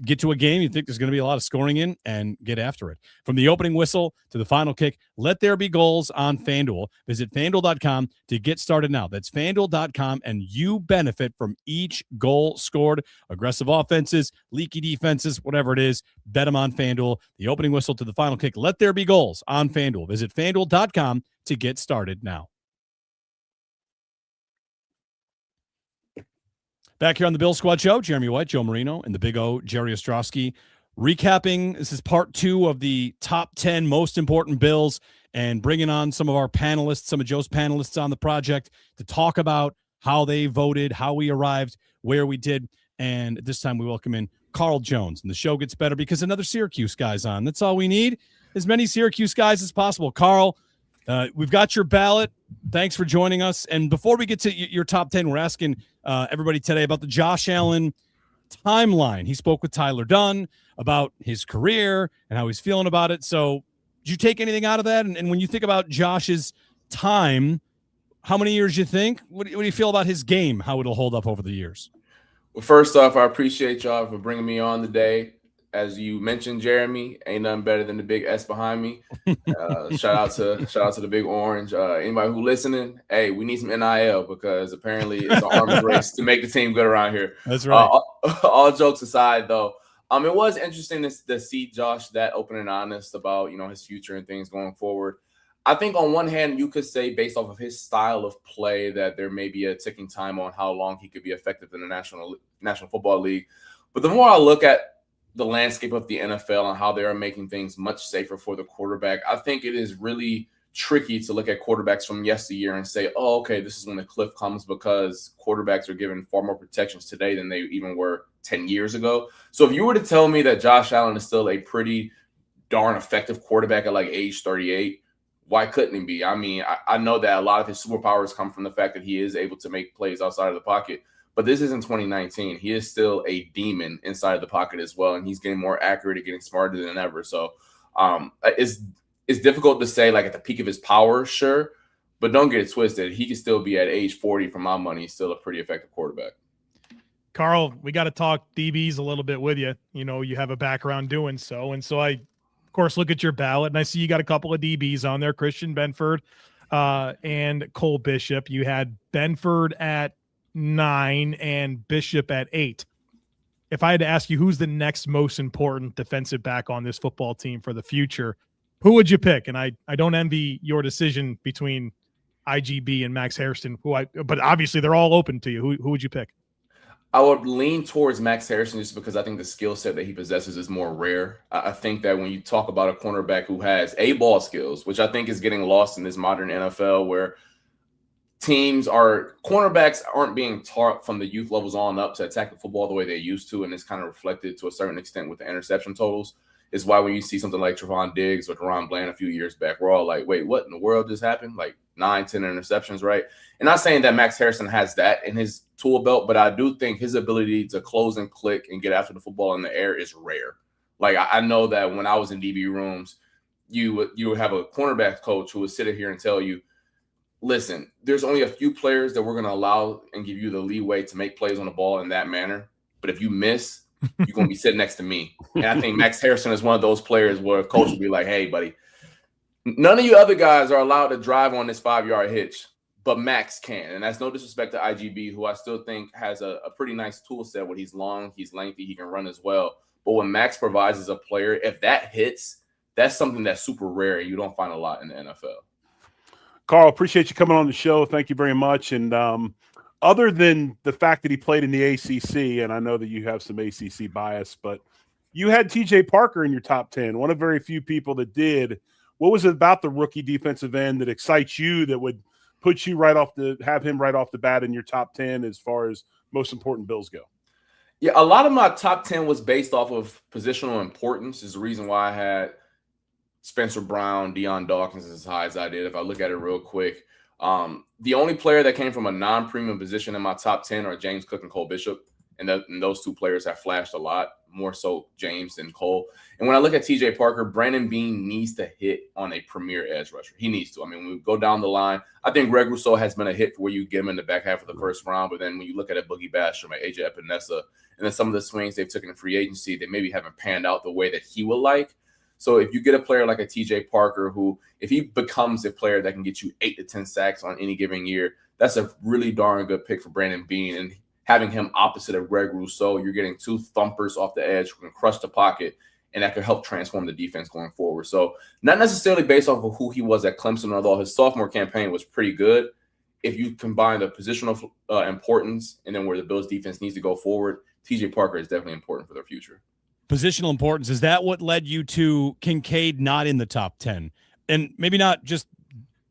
get to a game you think there's going to be a lot of scoring in and get after it. From the opening whistle to the final kick, let there be goals on FanDuel. Visit FanDuel.com to get started now. That's FanDuel.com, and you benefit from each goal scored. Aggressive offenses, leaky defenses, whatever it is, bet them on FanDuel. The opening whistle to the final kick, let there be goals on FanDuel. Visit FanDuel.com to get started now. Back here on the Bill Squad Show, Jeremy White, Joe Marino, and the Big O, Jerry Ostroski, recapping. This is part 2 of the top 10 most important Bills, and bringing on some of our panelists, some of Joe's panelists on the project to talk about how they voted, how we arrived, where we did. And this time we welcome in Carl Jones. And the show gets better because another Syracuse guy's on. That's all we need, as many Syracuse guys as possible. Carl, we've got your ballot. Thanks for joining us. And before we get to your top 10, we're asking everybody today about the Josh Allen timeline. He spoke with Tyler Dunn about his career and how he's feeling about it. So did you take anything out of that? And when you think about Josh's time, how many years you think? What do you feel about his game, how it'll hold up over the years? Well, first off, I appreciate y'all for bringing me on today. As you mentioned, Jeremy, ain't nothing better than the big S behind me. Shout out to the big orange. Anybody who listening, hey, we need some NIL because apparently it's an arms race to make the team good around here. That's right. All jokes aside, though, it was interesting to see Josh that open and honest about his future and things going forward. I think on one hand, you could say based off of his style of play that there may be a ticking time on how long he could be effective in the National Football League. But the more I look at the landscape of the NFL and how they are making things much safer for the quarterback, I think it is really tricky to look at quarterbacks from yesteryear and say, oh, okay, this is when the cliff comes, because quarterbacks are given far more protections today than they even were 10 years ago. So if you were to tell me that Josh Allen is still a pretty darn effective quarterback at like age 38, why couldn't he be? I mean, I know that a lot of his superpowers come from the fact that he is able to make plays outside of the pocket, but this isn't 2019. He is still a demon inside of the pocket as well, and he's getting more accurate and getting smarter than ever. So it's difficult to say, like, at the peak of his power, sure, but don't get it twisted. He can still be at age 40, for my money, still a pretty effective quarterback. Carl, we got to talk DBs a little bit with you. You know, you have a background doing so. And so I, of course, look at your ballot, and I see you got a couple of DBs on there, Christian Benford and Cole Bishop. You had Benford at 9 and Bishop at 8. If I had to ask you who's the next most important defensive back on this football team for the future, who would you pick? And I don't envy your decision between IGB and Max Hairston, but obviously they're all open to you. Who would you pick? I would lean towards Max Hairston just because I think the skill set that he possesses is more rare. I think that when you talk about a cornerback who has ball skills, which I think is getting lost in this modern NFL, where cornerbacks aren't being taught from the youth levels on up to attack the football the way they used to, and it's kind of reflected to a certain extent with the interception totals. Is why when you see something like Trevon Diggs or Deron Bland a few years back, we're all like, wait, what in the world just happened? Like 9, 10 interceptions, right? And not saying that Max Hairston has that in his tool belt, but I do think his ability to close and click and get after the football in the air is rare. Like, I know that when I was in DB rooms, you would have a cornerback coach who would sit here and tell you, listen, there's only a few players that we're going to allow and give you the leeway to make plays on the ball in that manner. But if you miss, you're going to be sitting next to me. And I think Max Hairston is one of those players where a coach will be like, hey, buddy, none of you other guys are allowed to drive on this 5-yard hitch, but Max can. And that's no disrespect to IGB, who I still think has a pretty nice tool set where he's long, he's lengthy, he can run as well. But what Max provides as a player, if that hits, that's something that's super rare. You don't find a lot in the NFL. Carl, appreciate you coming on the show. Thank you very much. And other than the fact that he played in the ACC, and I know that you have some ACC bias, but you had TJ Parker in your top 10, one of very few people that did. What was it about the rookie defensive end that excites you that would put you have him right off the bat in your top 10 as far as most important Bills go? Yeah, a lot of my top 10 was based off of positional importance. Is the reason why I had Spencer Brown, Dion Dawkins as high as I did. If I look at it real quick, the only player that came from a non-premium position in my top 10 are James Cook and Cole Bishop. And those two players have flashed a lot, more so James than Cole. And when I look at TJ Parker, Brandon Beane needs to hit on a premier edge rusher. He needs to. I mean, when we go down the line, I think Greg Rousseau has been a hit for where you get him in the back half of the first round. But then when you look at a Boogie Basham, AJ Epinesa, and then some of the swings they've taken in free agency, they maybe haven't panned out the way that he would like. So if you get a player like a TJ Parker, who, if he becomes a player that can get you 8 to 10 sacks on any given year, that's a really darn good pick for Brandon Beane. And having him opposite of Greg Rousseau, you're getting two thumpers off the edge who can crush the pocket, and that could help transform the defense going forward. So not necessarily based off of who he was at Clemson, although his sophomore campaign was pretty good. If you combine the positional importance and then where the Bills defense needs to go forward, TJ Parker is definitely important for their future. Positional importance, is that what led you to Kincaid not in the top 10? And maybe not just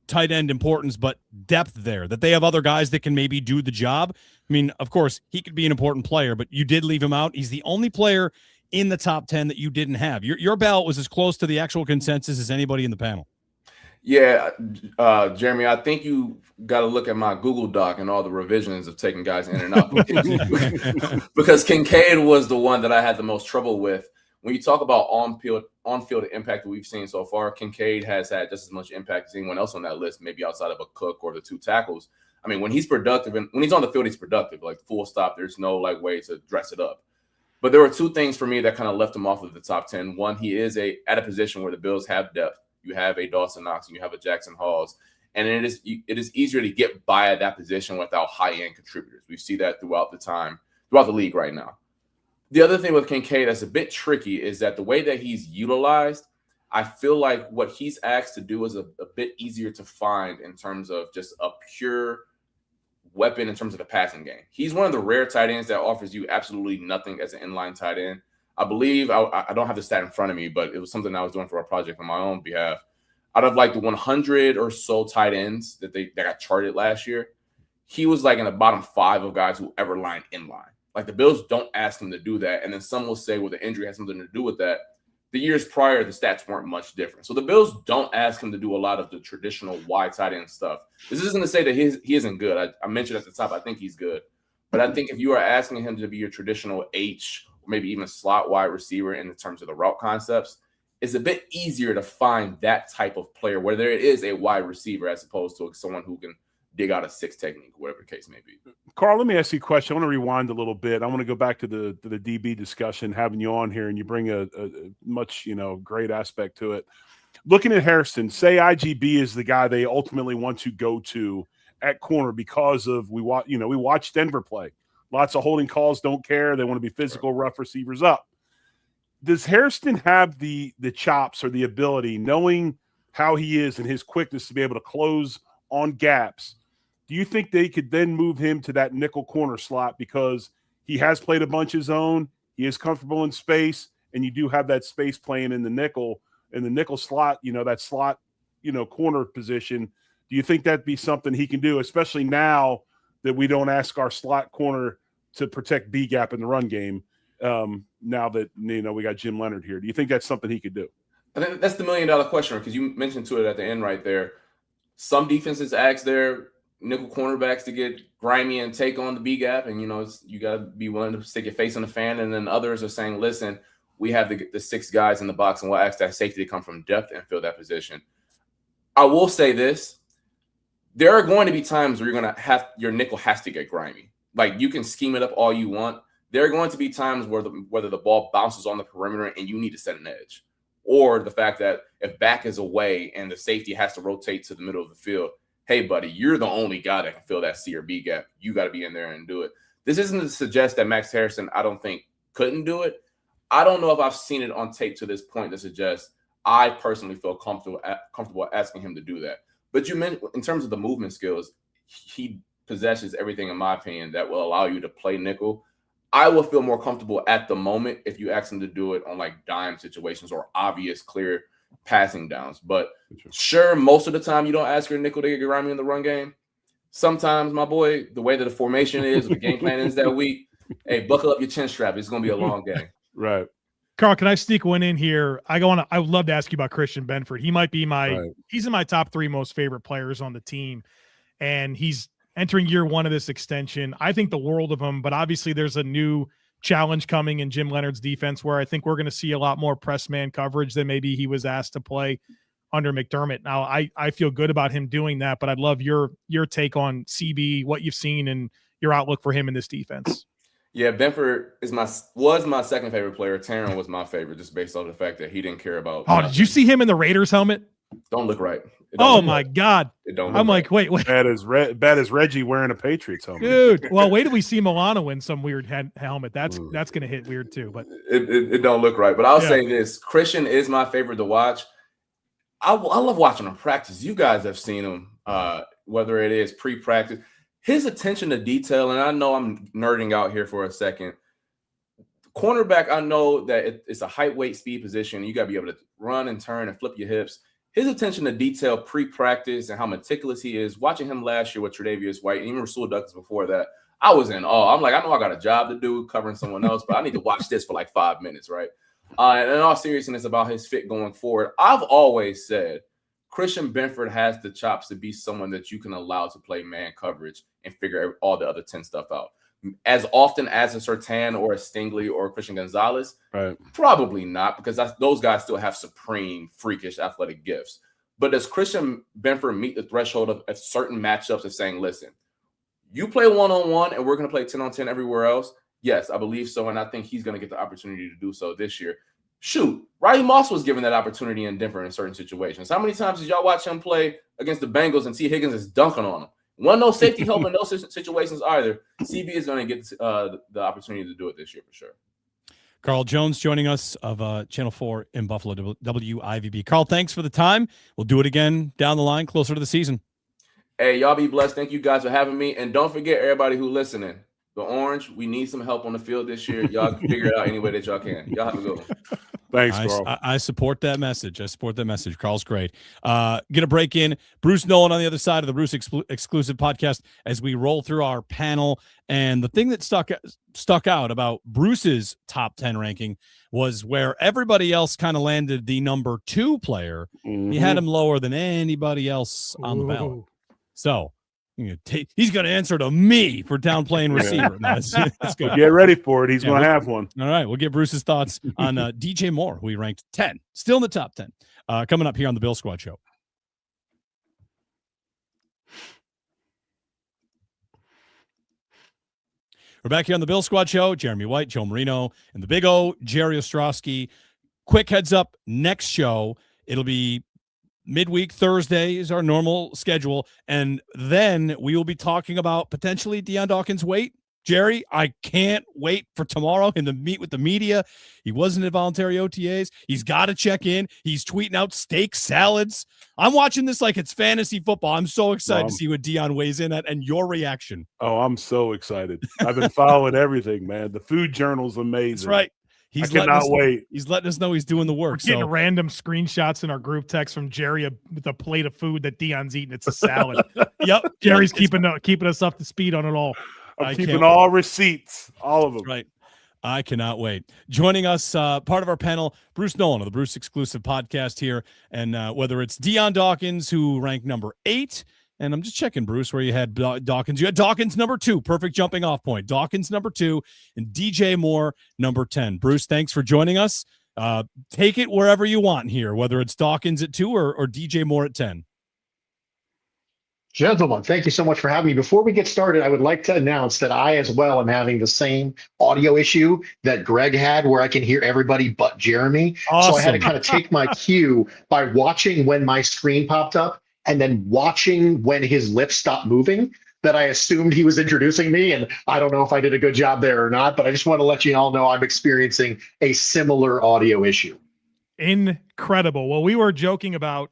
tight end importance, but depth there, that they have other guys that can maybe do the job. I mean, of course, he could be an important player, but you did leave him out. He's the only player in the top 10 that you didn't have. Your ballot was as close to the actual consensus as anybody in the panel. Yeah, Jeremy, I think you got to look at my Google Doc and all the revisions of taking guys in and out. Because Kincaid was the one that I had the most trouble with. When you talk about on-field impact that we've seen so far, Kincaid has had just as much impact as anyone else on that list, maybe outside of a Cook or the two tackles. I mean, when he's productive and when he's on the field, he's productive, like full stop. There's no like way to dress it up. But there were two things for me that kind of left him off of the top 10. One, he is at a position where the Bills have depth. You have a Dawson Knox and you have a Jackson Halls. And it is easier to get by at that position without high-end contributors. We see that throughout the league right now. The other thing with Kincaid that's a bit tricky is that the way that he's utilized, I feel like what he's asked to do is a bit easier to find in terms of just a pure weapon in terms of the passing game. He's one of the rare tight ends that offers you absolutely nothing as an inline tight end. I believe, I don't have the stat in front of me, but it was something I was doing for a project on my own behalf. out of like the 100 or so tight ends that got charted last year, he was like in the bottom 5 of guys who ever lined in line. Like the Bills don't ask him to do that. And then some will say, well, the injury has something to do with that. The years prior, the stats weren't much different. So the Bills don't ask him to do a lot of the traditional wide tight end stuff. This isn't to say that he isn't good. I mentioned at the top, I think he's good. But I think if you are asking him to be your traditional H or maybe even slot wide receiver in terms of the route concepts, it's a bit easier to find that type of player, whether it is a wide receiver as opposed to someone who can dig out a 6 technique, whatever the case may be. Carl, let me ask you a question. I want to rewind a little bit. I want to go back to the DB discussion, having you on here, and you bring a much, great aspect to it. Looking at Hairston, say IGB is the guy they ultimately want to go to at corner because of we watch Denver play. Lots of holding calls, don't care. They want to be physical, rough receivers up. Does Hairston have the chops or the ability, knowing how he is and his quickness to be able to close on gaps? Do you think they could then move him to that nickel corner slot because he has played a bunch of zone, he is comfortable in space, and you do have that space playing in the nickel slot, that slot, corner position? Do you think that'd be something he can do, especially now that we don't ask our slot corner to protect B gap in the run game? Now that we got Jim Leonard here, do you think that's something he could do? I think that's the $1 million question, because you mentioned to it at the end right there. Some defenses ask their nickel cornerbacks to get grimy and take on the B gap, and you got to be willing to stick your face in the fan. And then others are saying, listen, we have the 6 guys in the box, and we'll ask that safety to come from depth and fill that position. I will say this: there are going to be times where you're going to have your nickel has to get grimy. Like, you can scheme it up all you want. There are going to be times where whether the ball bounces on the perimeter and you need to set an edge, or the fact that if back is away and the safety has to rotate to the middle of the field, hey, buddy, you're the only guy that can fill that C or B gap. You got to be in there and do it. This isn't to suggest that Max Hairston, I don't think, couldn't do it. I don't know if I've seen it on tape to this point to suggest I personally feel comfortable asking him to do that. But you meant in terms of the movement skills, he possesses everything, in my opinion, that will allow you to play nickel. I will feel more comfortable at the moment if you ask him to do it on like dime situations or obvious, clear passing downs. But sure, most of the time you don't ask your nickel to get grimy in the run game. Sometimes, my boy, the way that the formation is, the game plan is that week, hey, buckle up your chin strap. It's going to be a long game. Right. Carl, can I sneak one in here? I would love to ask you about Christian Benford. He might be he's in my top 3 most favorite players on the team, and he's entering year 1 of this extension. I think the world of him, but obviously there's a new challenge coming in Jim Leonard's defense where I think we're going to see a lot more press man coverage than maybe he was asked to play under McDermott. Now, I feel good about him doing that, but I'd love your take on CB, what you've seen, and your outlook for him in this defense. Yeah, Benford was my second favorite player. Taryn was my favorite, just based on the fact that he didn't care about. Oh, did you see him in the Raiders helmet? Don't look right. Oh my God! It don't. I'm like, right. wait. Bad as Reggie wearing a Patriots helmet, dude. Well, wait till we see Milano in some weird helmet. That's gonna hit weird too. But it don't look right. But I'll say this: Christian is my favorite to watch. I love watching him practice. You guys have seen him, whether it is pre-practice. His attention to detail, and I know I'm nerding out here for a second. Cornerback, I know that it's a height, weight, speed position. You got to be able to run and turn and flip your hips. His attention to detail pre-practice and how meticulous he is. Watching him last year with Tre'Davious White and even Rasul Douglas before that, I was in awe. I'm like, I know I got a job to do covering someone else, but I need to watch this for like 5 minutes, right? And in all seriousness about his fit going forward, I've always said Christian Benford has the chops to be someone that you can allow to play man coverage and figure all the other 10 stuff out. As often as a Surtain or a Stingley or a Christian Gonzalez, right? Probably not, because those guys still have supreme, freakish athletic gifts. But does Christian Benford meet the threshold of certain matchups of saying, listen, you play one-on-one and we're going to play 10-on-10 everywhere else? Yes, I believe so, and I think he's going to get the opportunity to do so this year. Shoot, Riley Moss was given that opportunity in Denver in certain situations. How many times did y'all watch him play against the Bengals and T. Higgins is dunking on him? No safety help in those situations either. CB is going to get the opportunity to do it this year for sure. Carl Jones joining us of Channel 4 in Buffalo, WIVB. Carl, thanks for the time. We'll do it again down the line, closer to the season. Hey, y'all be blessed. Thank you guys for having me. And don't forget, everybody who's listening, But Orange, we need some help on the field this year. Y'all can figure it out any way that y'all can. Y'all have a good one. Thanks, Carl. I support that message. Carl's great. Get a break in. Bruce Nolan on the other side of the Bruce exclusive podcast as we roll through our panel. And the thing that stuck out about Bruce's top 10 ranking was where everybody else kind of landed the number 2 player. He had him lower than anybody else on the ballot. So he's going to answer to me for downplaying receiver. No, that's good. Get ready for it. He's going to have one. All right. We'll get Bruce's thoughts on DJ Moore, who he ranked 10, still in the top 10, coming up here on the Bill Squad Show. We're back here on the Bill Squad Show. Jeremy White, Joe Marino, and the Big O, Jerry Ostroski. Quick heads up, next show, it'll be midweek Thursday is our normal schedule, and then we will be talking about potentially Dion Dawkins' weight. Jerry, I can't wait for tomorrow him to meet with the media. He wasn't at voluntary OTAs. He's got to check in. He's tweeting out steak salads. I'm watching this like it's fantasy football. I'm so excited to see what Dion weighs in at and your reaction. Oh, I'm so excited. I've been following everything, man. The food journal's amazing. That's right. I cannot wait. He's letting us know he's doing the work. We're getting random screenshots in our group text from Jerry with a plate of food that Dion's eating. It's a salad. Yep. Jerry's keeping us up to speed on it all. I'm keeping all receipts, all of them. Right. I cannot wait. Joining us, part of our panel, Bruce Nolan of the Bruce exclusive podcast here. And whether it's Dion Dawkins, who ranked number 8, and I'm just checking, Bruce, where you had Dawkins. You had Dawkins number 2, perfect jumping off point. Dawkins number 2, and DJ Moore number 10. Bruce, thanks for joining us. Take it wherever you want here, whether it's Dawkins at 2 or DJ Moore at 10. Gentlemen, thank you so much for having me. Before we get started, I would like to announce that I as well am having the same audio issue that Greg had where I can hear everybody but Jeremy. Awesome. So I had to kind of take my cue by watching when my screen popped up and then watching when his lips stopped moving, that I assumed he was introducing me. And I don't know if I did a good job there or not, but I just want to let you all know I'm experiencing a similar audio issue. Incredible. Well, we were joking about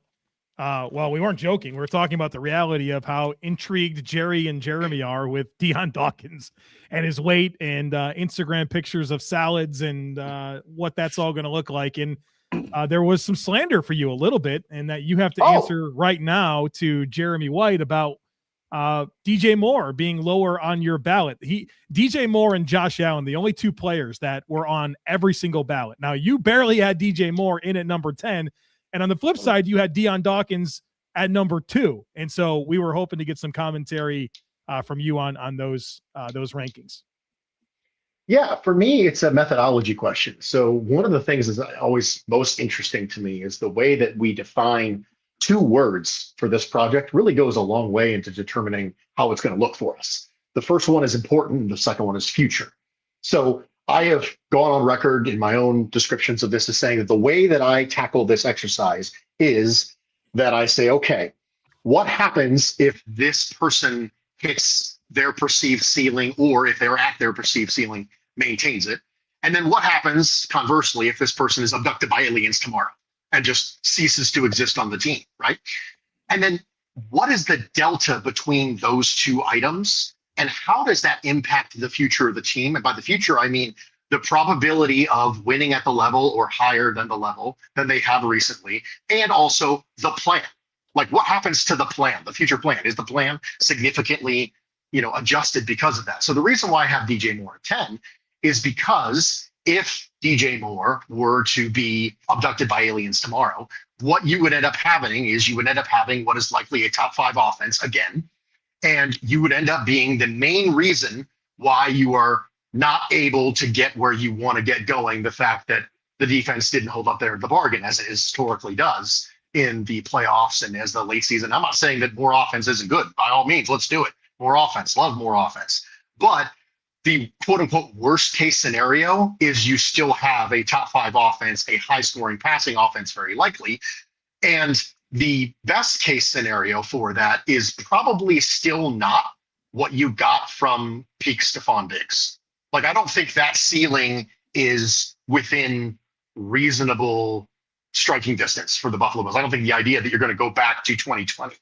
we weren't joking. We were talking about the reality of how intrigued Jerry and Jeremy are with Dion Dawkins and his weight and Instagram pictures of salads and what that's all going to look like. And there was some slander for you a little bit, and that you have to answer right now to Jeremy White about DJ Moore being lower on your ballot. DJ Moore and Josh Allen, the only 2 players that were on every single ballot. Now, you barely had DJ Moore in at number 10. And on the flip side, you had Dion Dawkins at number 2. And so we were hoping to get some commentary from you on those rankings. Yeah, for me, it's a methodology question. So one of the things that's always most interesting to me is the way that we define 2 words for this project really goes a long way into determining how it's going to look for us. The first one is important. The second one is future. So I have gone on record in my own descriptions of this as saying that the way that I tackle this exercise is that I say, okay, what happens if this person hits their perceived ceiling, or if they're at their perceived ceiling, maintains it? And then what happens, conversely, if this person is abducted by aliens tomorrow and just ceases to exist on the team, right? And then what is the delta between those 2 items? And how does that impact the future of the team? And by the future, I mean the probability of winning at the level or higher than the level than they have recently, and also the plan. Like, what happens to the plan, the future plan? Is the plan significantly, adjusted because of that? So the reason why I have DJ Moore at 10 is because if DJ Moore were to be abducted by aliens tomorrow, what you would end up having is you would end up having what is likely a top 5 offense again. And you would end up being the main reason why you are not able to get where you want to get going. The fact that the defense didn't hold up the bargain, as it historically does in the playoffs and as the late season. I'm not saying that more offense isn't good. By all means, let's do it. More offense, love more offense. But the quote unquote worst case scenario is you still have a top 5 offense, a high scoring passing offense, very likely. And the best case scenario for that is probably still not what you got from peak Stephon Diggs. Like, I don't think that ceiling is within reasonable striking distance for the Buffalo Bills. I don't think the idea that you're going to go back to 2020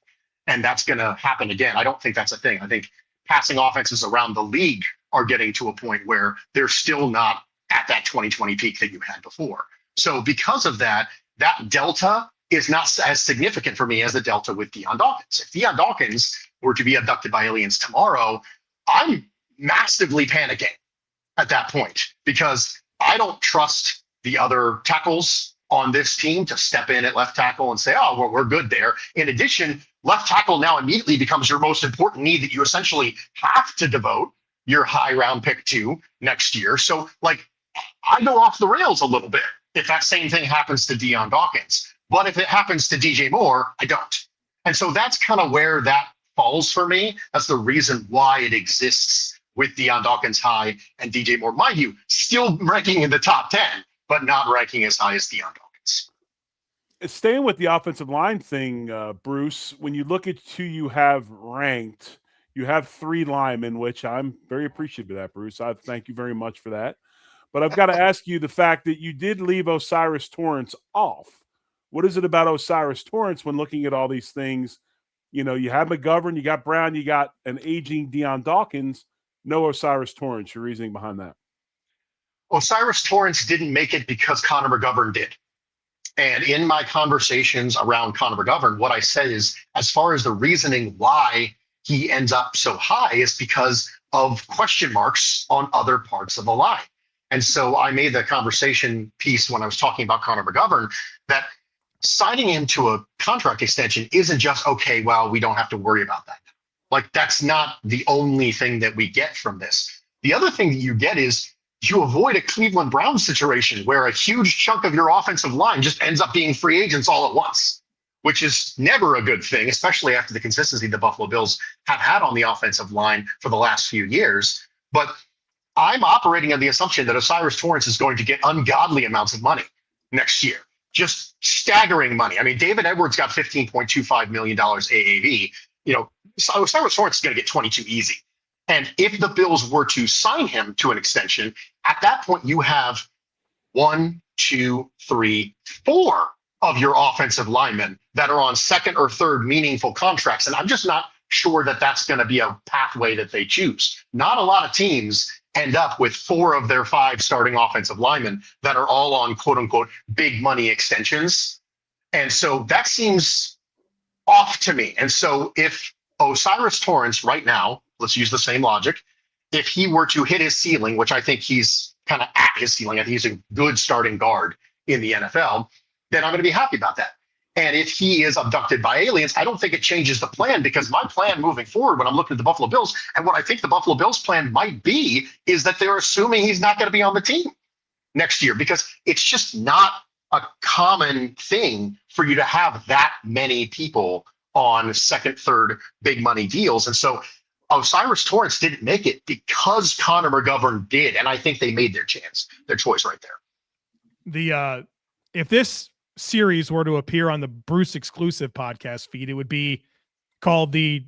and that's going to happen again, I don't think that's a thing. I think passing offenses around the league are getting to a point where they're still not at that 2020 peak that you had before. So because of that, that delta is not as significant for me as the delta with Dion Dawkins. If Dion Dawkins were to be abducted by aliens tomorrow, I'm massively panicking at that point because I don't trust the other tackles on this team to step in at left tackle and say, oh, well, we're good there. In addition, left tackle now immediately becomes your most important need that you essentially have to devote your high round pick to next year. So like I go off the rails a little bit if that same thing happens to Dion Dawkins. But if it happens to DJ Moore, I don't. And so that's kind of where that falls for me. That's the reason why it exists with Dion Dawkins high and DJ Moore. Mind you, still ranking in the top 10, but not ranking as high as Dion Dawkins. Staying with the offensive line thing, Bruce, when you look at who you have ranked, you have 3 linemen, which I'm very appreciative of that, Bruce. I thank you very much for that. But I've got to ask you the fact that you did leave Osiris Torrance off. What is it about Osiris Torrance when looking at all these things? You know, you have McGovern, you got Brown, you got an aging Dion Dawkins, no Osiris Torrance. Your reasoning behind that? Osiris Torrance didn't make it because Connor McGovern did. And in my conversations around Connor McGovern, what I said is, as far as the reasoning why he ends up so high is because of question marks on other parts of the line. And so I made the conversation piece when I was talking about Connor McGovern that signing him to a contract extension isn't just, okay, well, we don't have to worry about that. Like, that's not the only thing that we get from this. The other thing that you get is you avoid a Cleveland Browns situation where a huge chunk of your offensive line just ends up being free agents all at once, which is never a good thing, especially after the consistency the Buffalo Bills have had on the offensive line for the last few years. But I'm operating on the assumption that Osiris Torrance is going to get ungodly amounts of money next year. Just staggering money. I mean, David Edwards got $15.25 million AAV. You know, Osiris Torrance is going to get 22 easy. And if the Bills were to sign him to an extension, at that point you have 1, 2, 3, 4 of your offensive linemen that are on second or third meaningful contracts. And I'm just not sure that that's going to be a pathway that they choose. Not a lot of teams end up with 4 of their 5 starting offensive linemen that are all on quote unquote big money extensions. And so that seems off to me. And so if Osiris Torrance right now, let's use the same logic, if he were to hit his ceiling, which I think he's kind of at his ceiling, I think he's a good starting guard in the NFL, then I'm going to be happy about that. And if he is abducted by aliens, I don't think it changes the plan, because my plan moving forward when I'm looking at the Buffalo Bills, and what I think the Buffalo Bills plan might be, is that they're assuming he's not going to be on the team next year, because it's just not a common thing for you to have that many people on second, third big money deals. And so Osiris Torrance didn't make it because Connor McGovern did. And I think they made their choice right there. If this series were to appear on the Bruce exclusive podcast feed, it would be called the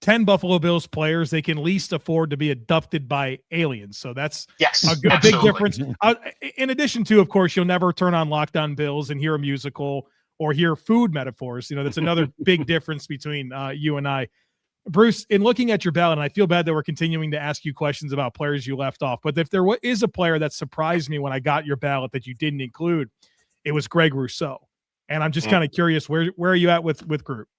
10 Buffalo Bills players they can least afford to be abducted by aliens. So that's a big difference. In addition to, of course, you'll never turn on Locked On Bills and hear a musical or hear food metaphors. You know, that's another big difference between you and I. Bruce, in looking at your ballot, and I feel bad that we're continuing to ask you questions about players you left off, but if there is a player that surprised me when I got your ballot that you didn't include, it was Greg Rousseau. And I'm just kind of curious, where are you at with Groot?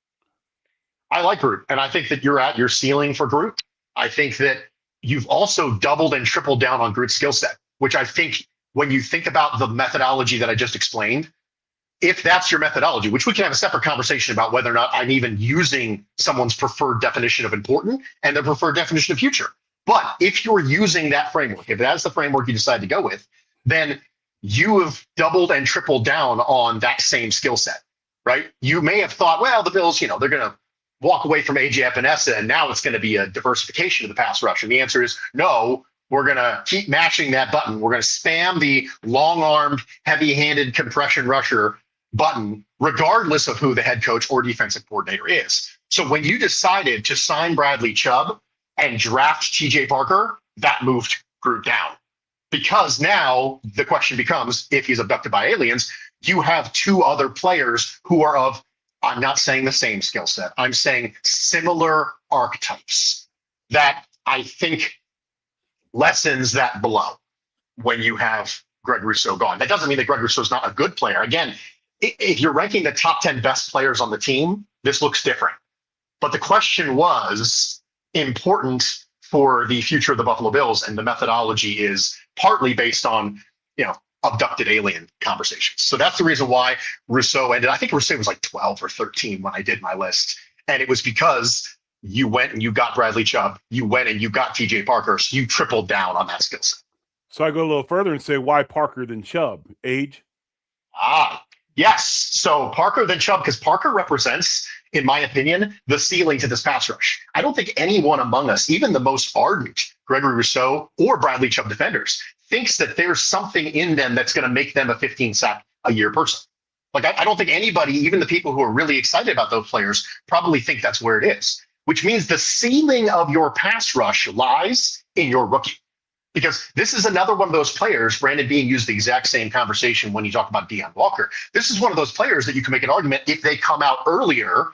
I like Groot, and I think that you're at your ceiling for Groot. I think that you've also doubled and tripled down on Groot's skill set, which I think when you think about the methodology that I just explained, if that's your methodology, which we can have a separate conversation about whether or not I'm even using someone's preferred definition of important and their preferred definition of future. But if you're using that framework, if that's the framework you decide to go with, then you have doubled and tripled down on that same skill set, right? You may have thought, well, the Bills, they're going to walk away from AJ Epinesa and now it's going to be a diversification of the pass rush. And the answer is no. We're going to keep mashing that button. We're going to spam the long-armed, heavy-handed compression rusher button, regardless of who the head coach or defensive coordinator is. So when you decided to sign Bradley Chubb and draft TJ Parker, that moved Groot down. Because now the question becomes, if he's abducted by aliens, you have 2 other players who are of, I'm not saying the same skill set, I'm saying similar archetypes that I think lessens that blow when you have Greg Rousseau gone. That doesn't mean that Greg Rousseau is not a good player. Again, if you're ranking the top 10 best players on the team, this looks different. But the question was important for the future of the Buffalo Bills, and the methodology is partly based on, abducted alien conversations. So that's the reason why Rousseau ended. I think Rousseau was like 12 or 13 when I did my list. And it was because you went and you got Bradley Chubb, you went and you got TJ Parker, so you tripled down on that skill set. So I go a little further and say, why Parker than Chubb? Age? Yes. So Parker than Chubb, because Parker represents, in my opinion, the ceiling to this pass rush. I don't think anyone among us, even the most ardent Gregory Rousseau or Bradley Chubb defenders, thinks that there's something in them that's going to make them a 15 sack a year person. Like, I don't think anybody, even the people who are really excited about those players, probably think that's where it is, which means the ceiling of your pass rush lies in your rookie. Because this is another one of those players, Brandon Beane used the exact same conversation when you talk about Deion Walker. This is one of those players that you can make an argument, if they come out earlier,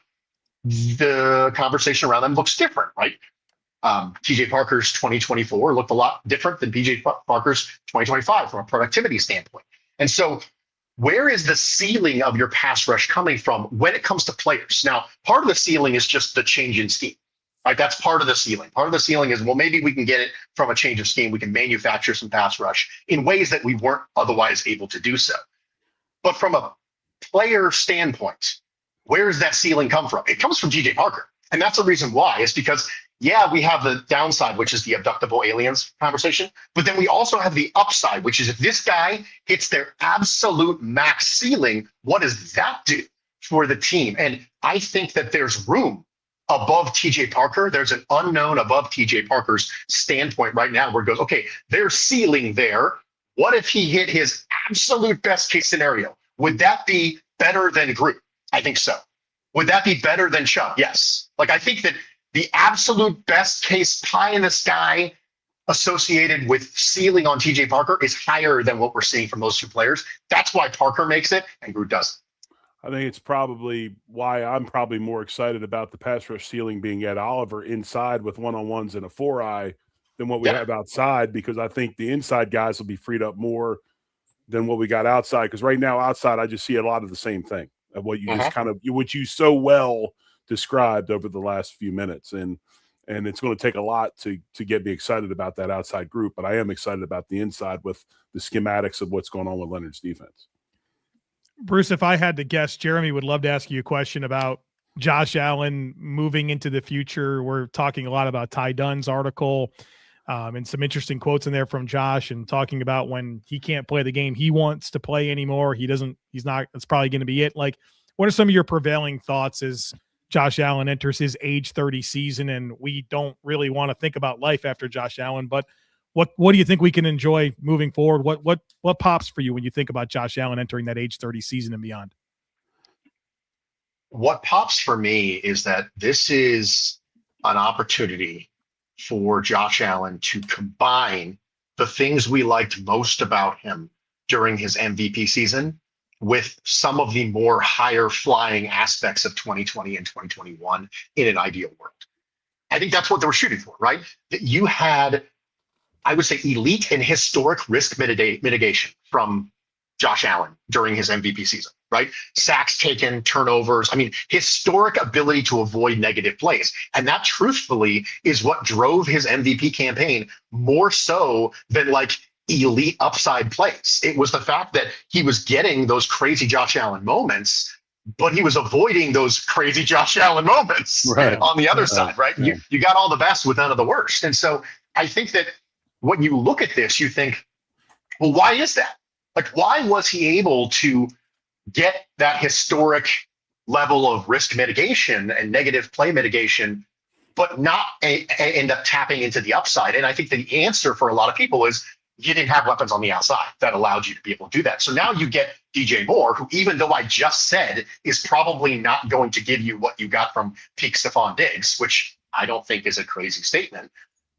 the conversation around them looks different, right? TJ Parker's 2024 looked a lot different than PJ Parker's 2025 from a productivity standpoint. And so where is the ceiling of your pass rush coming from when it comes to players? Now, part of the ceiling is just the change in scheme. Right, that's part of the ceiling. Part of the ceiling is, well, maybe we can get it from a change of scheme. We can manufacture some pass rush in ways that we weren't otherwise able to do so. But from a player standpoint, where does that ceiling come from? It comes from TJ Parker. And that's the reason why. It's because, yeah, we have the downside, which is the abductable aliens conversation. But then we also have the upside, which is if this guy hits their absolute max ceiling, what does that do for the team? And I think that there's room above TJ Parker. There's an unknown above TJ Parker's standpoint right now where it goes, okay, there's ceiling there. What if he hit his absolute best case scenario? Would that be better than Groot? I think so. Would that be better than Chubb? Yes. Like, I think that the absolute best case pie in the sky associated with ceiling on TJ Parker is higher than what we're seeing from those two players. That's why Parker makes it and Groot doesn't. I think it's probably why I'm probably more excited about the pass rush ceiling being Ed Oliver inside with one-on-ones and a 4-eye than what we have outside, because I think the inside guys will be freed up more than what we got outside. Because right now outside, I just see a lot of the same thing of what you just kind of, what you so well described over the last few minutes. And it's going to take a lot to get me excited about that outside group. But I am excited about the inside with the schematics of what's going on with Leonard's defense. Bruce, if I had to guess, Jeremy would love to ask you a question about Josh Allen moving into the future. We're talking a lot about Ty Dunn's article and some interesting quotes in there from Josh, and talking about when he can't play the game he wants to play anymore. It's probably going to be it. Like, what are some of your prevailing thoughts as Josh Allen enters his age 30 season? And we don't really want to think about life after Josh Allen, but what do you think we can enjoy moving forward? What pops for you when you think about Josh Allen entering that age 30 season and beyond? What pops for me is that this is an opportunity for Josh Allen to combine the things we liked most about him during his MVP season with some of the more higher flying aspects of 2020 and 2021 in an ideal world. I think that's what they were shooting for, right? That you had, I would say, elite and historic risk mitigation from Josh Allen during his MVP season, right? Sacks taken, turnovers. I mean, historic ability to avoid negative plays. And that, truthfully, is what drove his MVP campaign more so than like elite upside plays. It was the fact that he was getting those crazy Josh Allen moments, but he was avoiding those crazy Josh Allen moments on the other side, right? Yeah. You got all the best with none of the worst. And so I think that when you look at this, you think, well, why is that? Like, why was he able to get that historic level of risk mitigation and negative play mitigation, but not end up tapping into the upside? And I think the answer for a lot of people is you didn't have weapons on the outside that allowed you to be able to do that. So now you get DJ Moore, who, even though I just said is probably not going to give you what you got from peak Stephon Diggs, which I don't think is a crazy statement.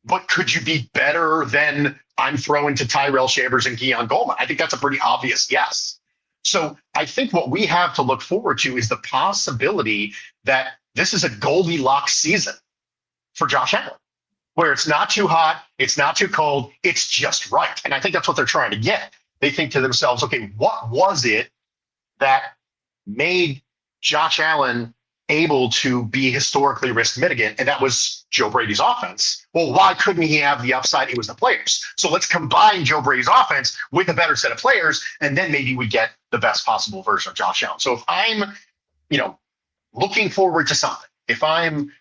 But could you be better than I'm throwing to Tyrell Shavers and Keon Goldman? I think that's a pretty obvious yes. So I think what we have to look forward to is the possibility that this is a Goldilocks season for Josh Allen. where it's not too hot, it's not too cold, it's just right. And I think that's what they're trying to get. They think to themselves, okay, what was it that made Josh Allen able to be historically risk mitigant? And that was Joe Brady's offense. Well, why couldn't he have the upside? It was the players. So let's combine Joe Brady's offense with a better set of players, and then maybe we get the best possible version of Josh Allen. So if I'm, looking forward to something, if I'm,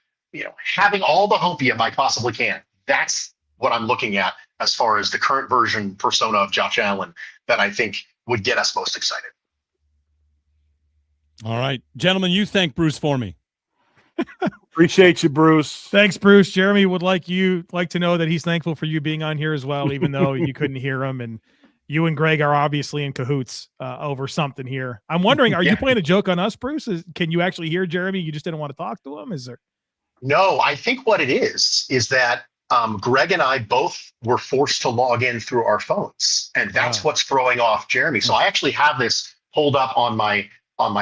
having all the hopium I possibly can, that's what I'm looking at as far as the current version persona of Josh Allen that I think would get us most excited. All right, gentlemen, you thank Bruce for me. Appreciate you, Bruce. Thanks, Bruce. Jeremy would like to know that he's thankful for you being on here as well, even though you couldn't hear him. And you and Greg are obviously in cahoots over something here. I'm wondering, are you playing a joke on us, Bruce? Can you actually hear Jeremy? You just didn't want to talk to him? Is there? No, I think what it is that Greg and I both were forced to log in through our phones, and that's what's throwing off Jeremy. So I actually have this pulled up on my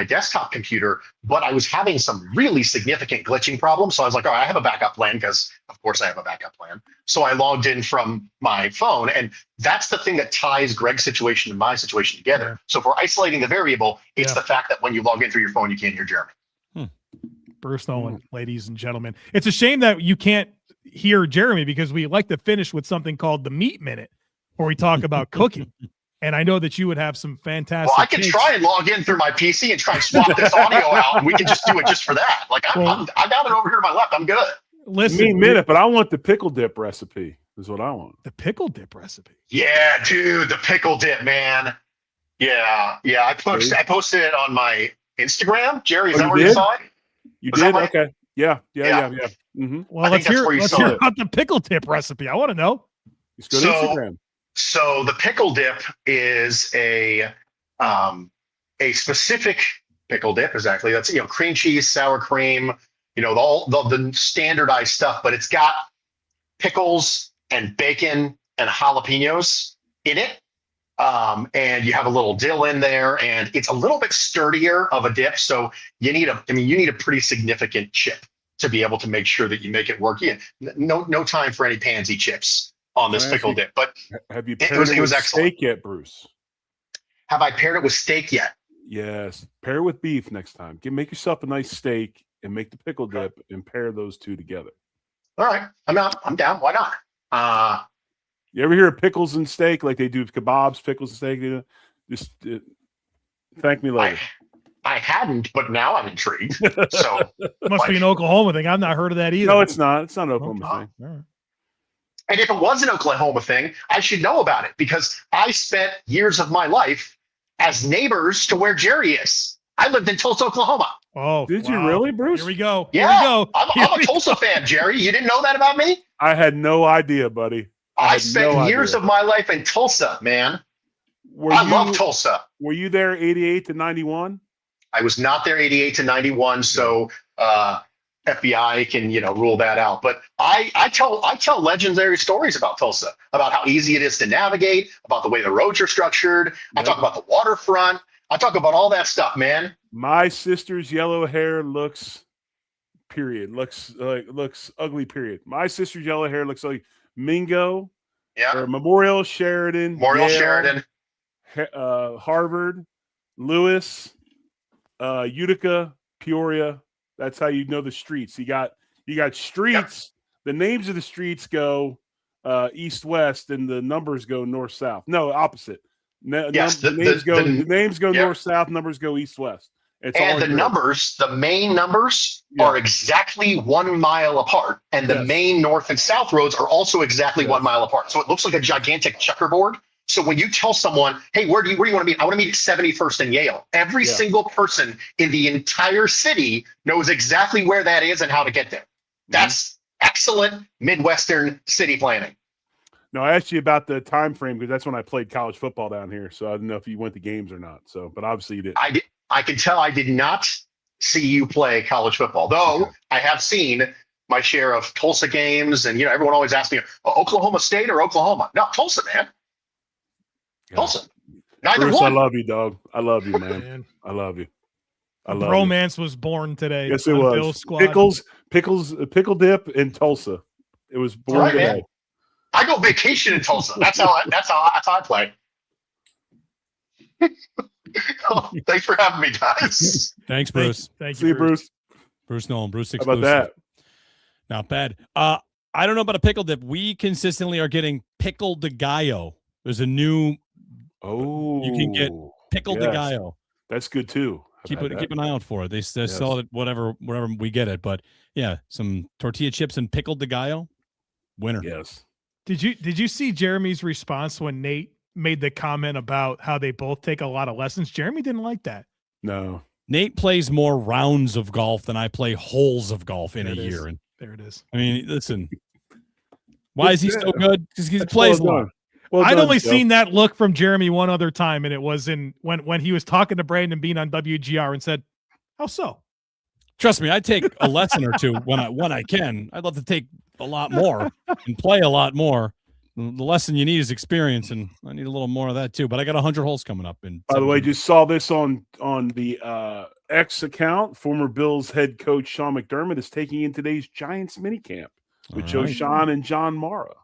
desktop computer, but I was having some really significant glitching problems. So I was like, all right, I have a backup plan, because of course I have a backup plan. So I logged in from my phone, and that's the thing that ties Greg's situation and my situation together. Yeah. So if we're isolating the variable, it's the fact that when you log in through your phone, you can't hear Jeremy. Bruce Nolan, ladies and gentlemen. It's a shame that you can't hear Jeremy, because we like to finish with something called the Meat Minute, where we talk about cooking. And I know that you would have some fantastic. Well, I can try and log in through my PC and try and swap this audio out, and we can just do it just for that. Like, I got it over here to my left. I'm good. Listen, Meat Minute, but I want the pickle dip recipe. Is what I want. The pickle dip recipe. Yeah, dude, the pickle dip, man. Yeah. I posted it on my Instagram. Jerry, is that where you saw it? You did? Okay. Yeah. Mm-hmm. Well, let's hear about the pickle dip recipe. I want to know. Just go to Instagram. So the pickle dip is a specific pickle dip. Exactly. That's cream cheese, sour cream, all the standardized stuff, but it's got pickles and bacon and jalapenos in it. And you have a little dill in there, and it's a little bit sturdier of a dip. So you need a pretty significant chip to be able to make sure that you make it work. Yeah, no time for any pansy chips on this pickle dip. But have you paired it with steak yet, Bruce? Have I paired it with steak yet? Yes. Pair it with beef next time. Make yourself a nice steak and make the pickle dip and pair those two together. All right. I'm down. Why not? You ever hear of pickles and steak, like they do kebabs, pickles and steak? Just thank me later. I hadn't, but now I'm intrigued. So must be an Oklahoma thing. I've not heard of that either. No, it's not. It's not an Oklahoma thing. Right. And if it was an Oklahoma thing, I should know about it, because I spent years of my life as neighbors to where Jerry is. I lived in Tulsa, Oklahoma. Oh, did you really, Bruce? Here we go. Yeah, Here we go. I'm a Tulsa fan, Jerry. You didn't know that about me? I had no idea, buddy. I spent years of my life in Tulsa, man. I love Tulsa. Were you there 88 to 91? I was not there 88 to 91, so FBI can rule that out. But I tell legendary stories about Tulsa, about how easy it is to navigate, about the way the roads are structured. Yep. I talk about the waterfront. I talk about all that stuff, man. My sister's yellow hair looks ugly. Period. My sister's yellow hair looks like Mingo. Yeah. Or Memorial Sheridan. Sheridan. Harvard, Lewis, Utica, Peoria. That's how you know the streets. You got streets. Yep. The names of the streets go east-west, and the numbers go north-south. No, opposite. The names go north-south. Numbers go east-west. And the main numbers are exactly 1 mile apart, and the main north and south roads are also exactly 1 mile apart. So it looks like a gigantic checkerboard. So when you tell someone, hey, where do you want to meet? I want to meet at 71st and Yale. Every single person in the entire city knows exactly where that is and how to get there. That's excellent Midwestern city planning. No, I asked you about the time frame because that's when I played college football down here. So I didn't know if you went to games or not. So, but obviously you did. I can tell I did not see you play college football, though. I have seen my share of Tulsa games, and everyone always asks me, Oklahoma State or Oklahoma? No, Tulsa, man. Tulsa. Neither Bruce, one. I love you, dog. I love you, man. I love you. I love Romance was born today. Yes, it was. Bill's Squad. Pickle dip in Tulsa. It was All born right, today. man. I go vacation in Tulsa. That's how I play. Thanks for having me, guys. Thanks, Bruce. Thank See you, you, Bruce. Bruce Nolan, Bruce How exclusive. about that? Not bad. I don't know about a pickle dip. We consistently are getting pickle de gallo. There's a new Oh, you can get pickle de yes. gallo. That's good too. Keep an eye out for it. They sell it wherever we get it. But yeah, some tortilla chips and pickled de gallo. Winner. Yes. Did you see Jeremy's response when Nate made the comment about how they both take a lot of lessons? Jeremy didn't like that. No. Nate plays more rounds of golf than I play holes of golf in a year. And there it is. I mean, listen, why is he so good? Because he That's plays well long. done. Well I'd done, only Joe. seen that look from Jeremy one other time, and it was when he was talking to Brandon Bean on WGR and said, "How so?" Trust me, I take a lesson or two when I can. I'd love to take a lot more and play a lot more. The lesson you need is experience, and I need a little more of that too. But I got 100 holes coming up. By the way, just saw this on the X account. Former Bills head coach Sean McDermott is taking in today's Giants minicamp with Joe Sean and John Mara.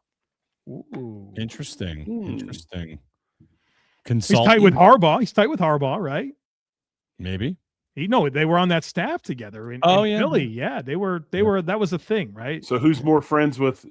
Ooh. Interesting. Interesting. He's tight with Harbaugh, right? Maybe. They were on that staff together in Philly. Yeah, they were. That was a thing, right? So who's more friends with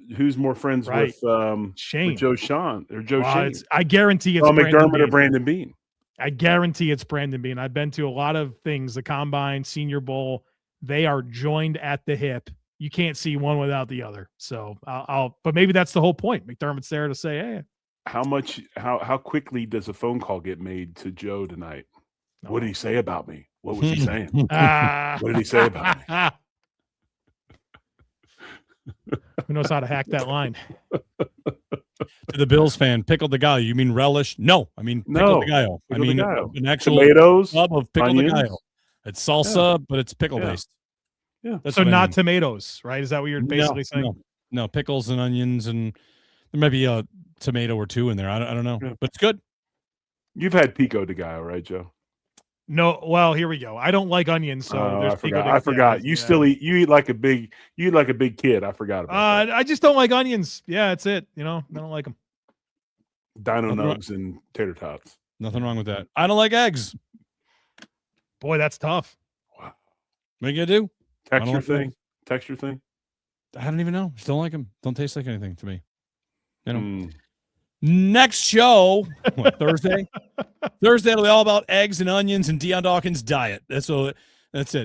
Shane. with Joe Sean or Joe Shane? I guarantee it's McDermott or Brandon Bean. I guarantee it's Brandon Bean. I've been to a lot of things, the Combine, Senior Bowl. They are joined at the hip. You can't see one without the other. So but maybe that's the whole point. McDermott's there to say, hey. How quickly does a phone call get made to Joe tonight? What did he say about me? What was he saying? What did he say about me? Who knows how to hack that line? To the Bills fan, pickled de gallo. You mean relish? No, I mean pickled de gallo. I mean an actual tomatoes, club of pickled de onions. gallo. It's salsa, but it's pickle based. Yeah. So not tomatoes, right? Is that what you're basically saying? No, pickles and onions, and there might be a tomato or two in there. I don't know, but it's good. You've had pico de gallo, right, Joe? No. Well, here we go. I don't like onions, so there's pico de gallo. I forgot. You eat like a big kid. I forgot about that. I just don't like onions. Yeah, that's it. I don't like them. Dino nugs and tater tots. Nothing wrong with that. I don't like eggs. Boy, that's tough. Wow. What are you gonna do? Texture thing. I don't even know. Just don't like them. Don't taste like anything to me. Next show, Thursday? Thursday will be all about eggs and onions and Dion Dawkins' diet. That's it.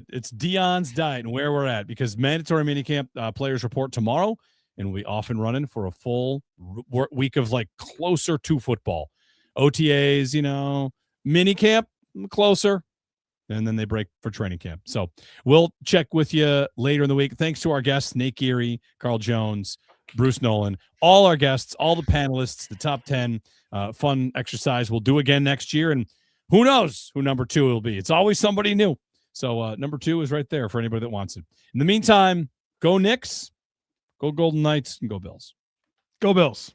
It's Dion's diet and where we're at, because mandatory minicamp players report tomorrow, and we'll be off and running for a full week of closer to football. OTAs, minicamp closer, and then they break for training camp. So we'll check with you later in the week. Thanks to our guests, Nate Geary, Carl Jones, Bruce Nolan, all our guests, all the panelists, the top 10. Fun exercise we'll do again next year, and who knows who number 2 will be. It's always somebody new. So number 2 is right there for anybody that wants it. In the meantime, go Knicks, go Golden Knights, and go Bills. Go Bills.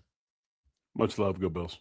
Much love. Go Bills.